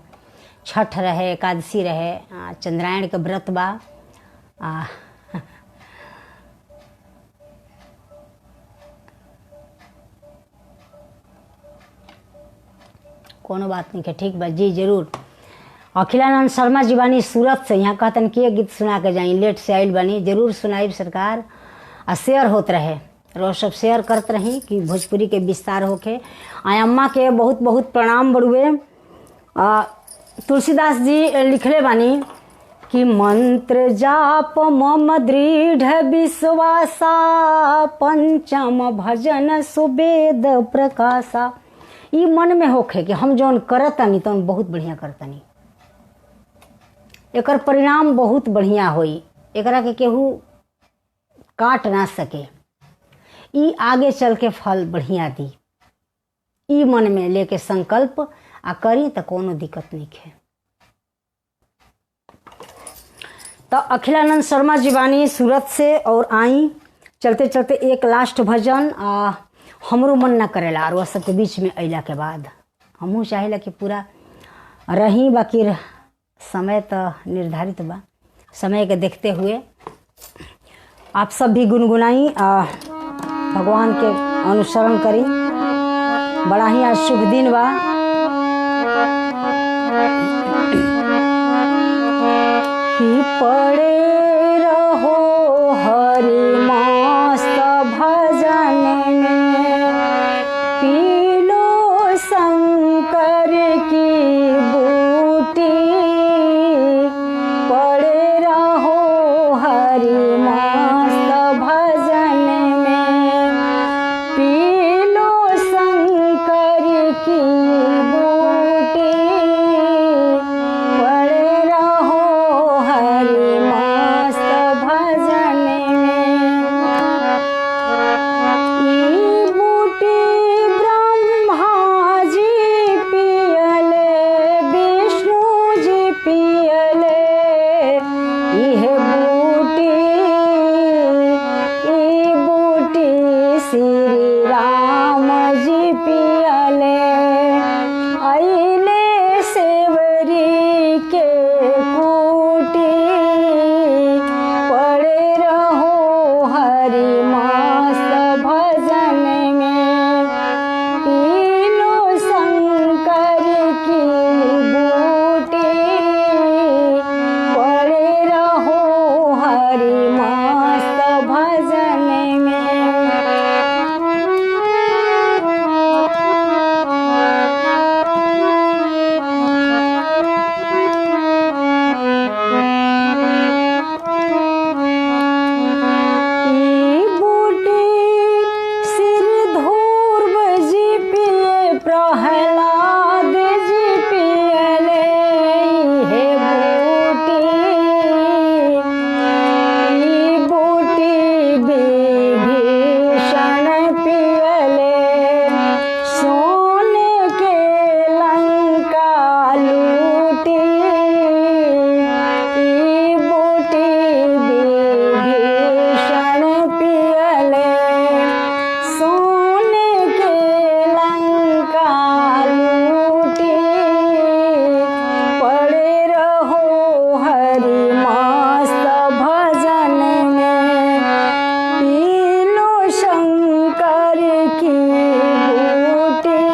Speaker 1: छठ रहे, एकादशी रहे, चंद्रायण के व्रत बा। कोनो बात नहीं है, ठीक बा जी, जरूर। अखिलानंद शर्मा जी बानी सूरत से, यहाँ कहतन कि गीत सुना के जाई, लेट से आइल बानी, जरूर सुनाई सरकार। शेयर होत रहे, रोज सब शेयर करत रही कि भोजपुरी के विस्तार होके। अम्मा के बहुत बहुत प्रणाम बड़ुए। तुलसीदास जी लिखले बानी कि मंत्र जाप मम दृढ़ विश्वासा, पंचम भजन सुवेद प्रकाशा। ई मन में होखे कि हम जौन करतनी तो बहुत बढ़िया करतनी, एकर परिणाम बहुत बढ़िया होई, एकरा के केहू काट ना सके, ई आगे चल के फल बढ़िया दी। ई मन में लेके संकल्प आ करी तो कोनो दिक्कत नहीं है। तो अखिलानंद शर्मा जी बानी सूरत से, और आई चलते चलते एक लास्ट भजन हमरो मन न करेला, और वह सबके बीच में अला के बाद हमहू चाहेला कि पूरा रही, बाकी समय तो निर्धारित बा, समय के देखते हुए आप सब भी गुनगुनाई। भगवान के अनुसरण करी। बड़ा ही आज शुभ दिन बा। ही पड़े रहो हरि मस्त भजन में, पी लो शंकर की बूटी। पड़े रहो हरि मस्त भजन में, पी लो शंकर की बूटी। पड़े रहो हरि मस्त भजन में। ई बूटी ब्रह्मा जी पियले, विष्णु जी पियले। यह बूटी, ई बूटी श्री राम जी पियले। अइले सेवरी के कूटी। पड़े रहो हरि मस्त भजन में, पी लो शंकर की बूटी। पड़े रहो हरि मस्त भजन में। ई बूटी सिरधूर्व जी पिए, प्रहलाद जी पियले। हे बूटी, ई बूटी विभीषण पियले। सोने के लंका लूटी। ई बूटी विभीषण पियले। सोने के लंका लूटी। पड़े रहो हरि मस्त भजन में, पी लो शंकर की बूटी।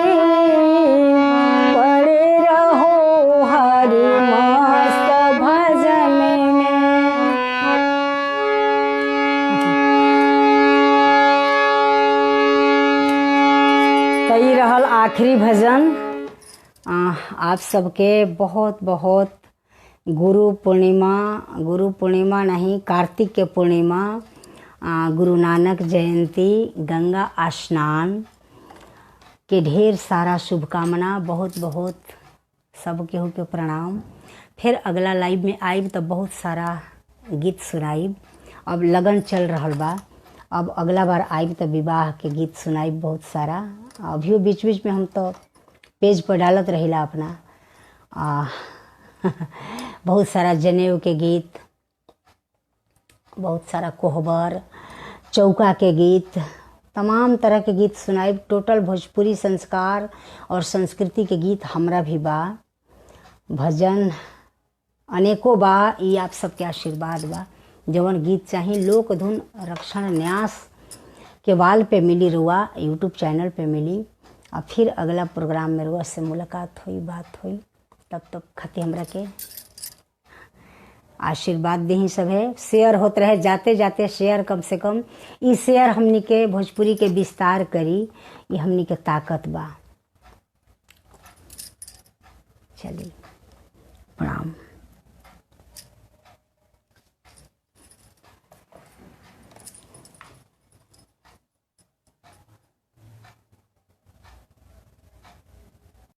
Speaker 1: पड़े रहो हरि मस्त भजन में। कई रहल आखिरी भजन। आप सबके बहुत बहुत गुरु पूर्णिमा नहीं, कार्तिक के पूर्णिमा, गुरु नानक जयंती, गंगा स्नान के ढेर सारा शुभकामना। बहुत बहुत सब केहू के प्रणाम। फिर अगला लाइव में आइब तो बहुत सारा गीत सुनाइब। अब लगन चल रहल बा। अब अगला बार आइब तो विवाह के गीत सुनाइब बहुत सारा। अभियो बीच बीच में हम तो पेज पर डालत रहिला अपना। बहुत सारा जनेऊ के गीत, बहुत सारा कोहबर, चौका के गीत, तमाम तरह के गीत सुनाइब। टोटल भोजपुरी संस्कार और संस्कृति के गीत हमरा भी बा। भजन अनेकों बा। ये आप सबके आशीर्वाद बा। जवन गीत चाही लोक धुन रक्षण न्यास के वाल पे मिली, रुआ यूट्यूब चैनल पे मिली। और फिर अगला प्रोग्राम में रुआ से मुलाकात हुई, बात हुई। तब खातिर हमरा के आशीर्वाद दी सब है। शेयर होत रहे, जाते जाते शेयर कम से कम। ई शेयर हमनी के भोजपुरी के विस्तार करी। ये हमनी के ताकत बा। चलिए प्रणाम।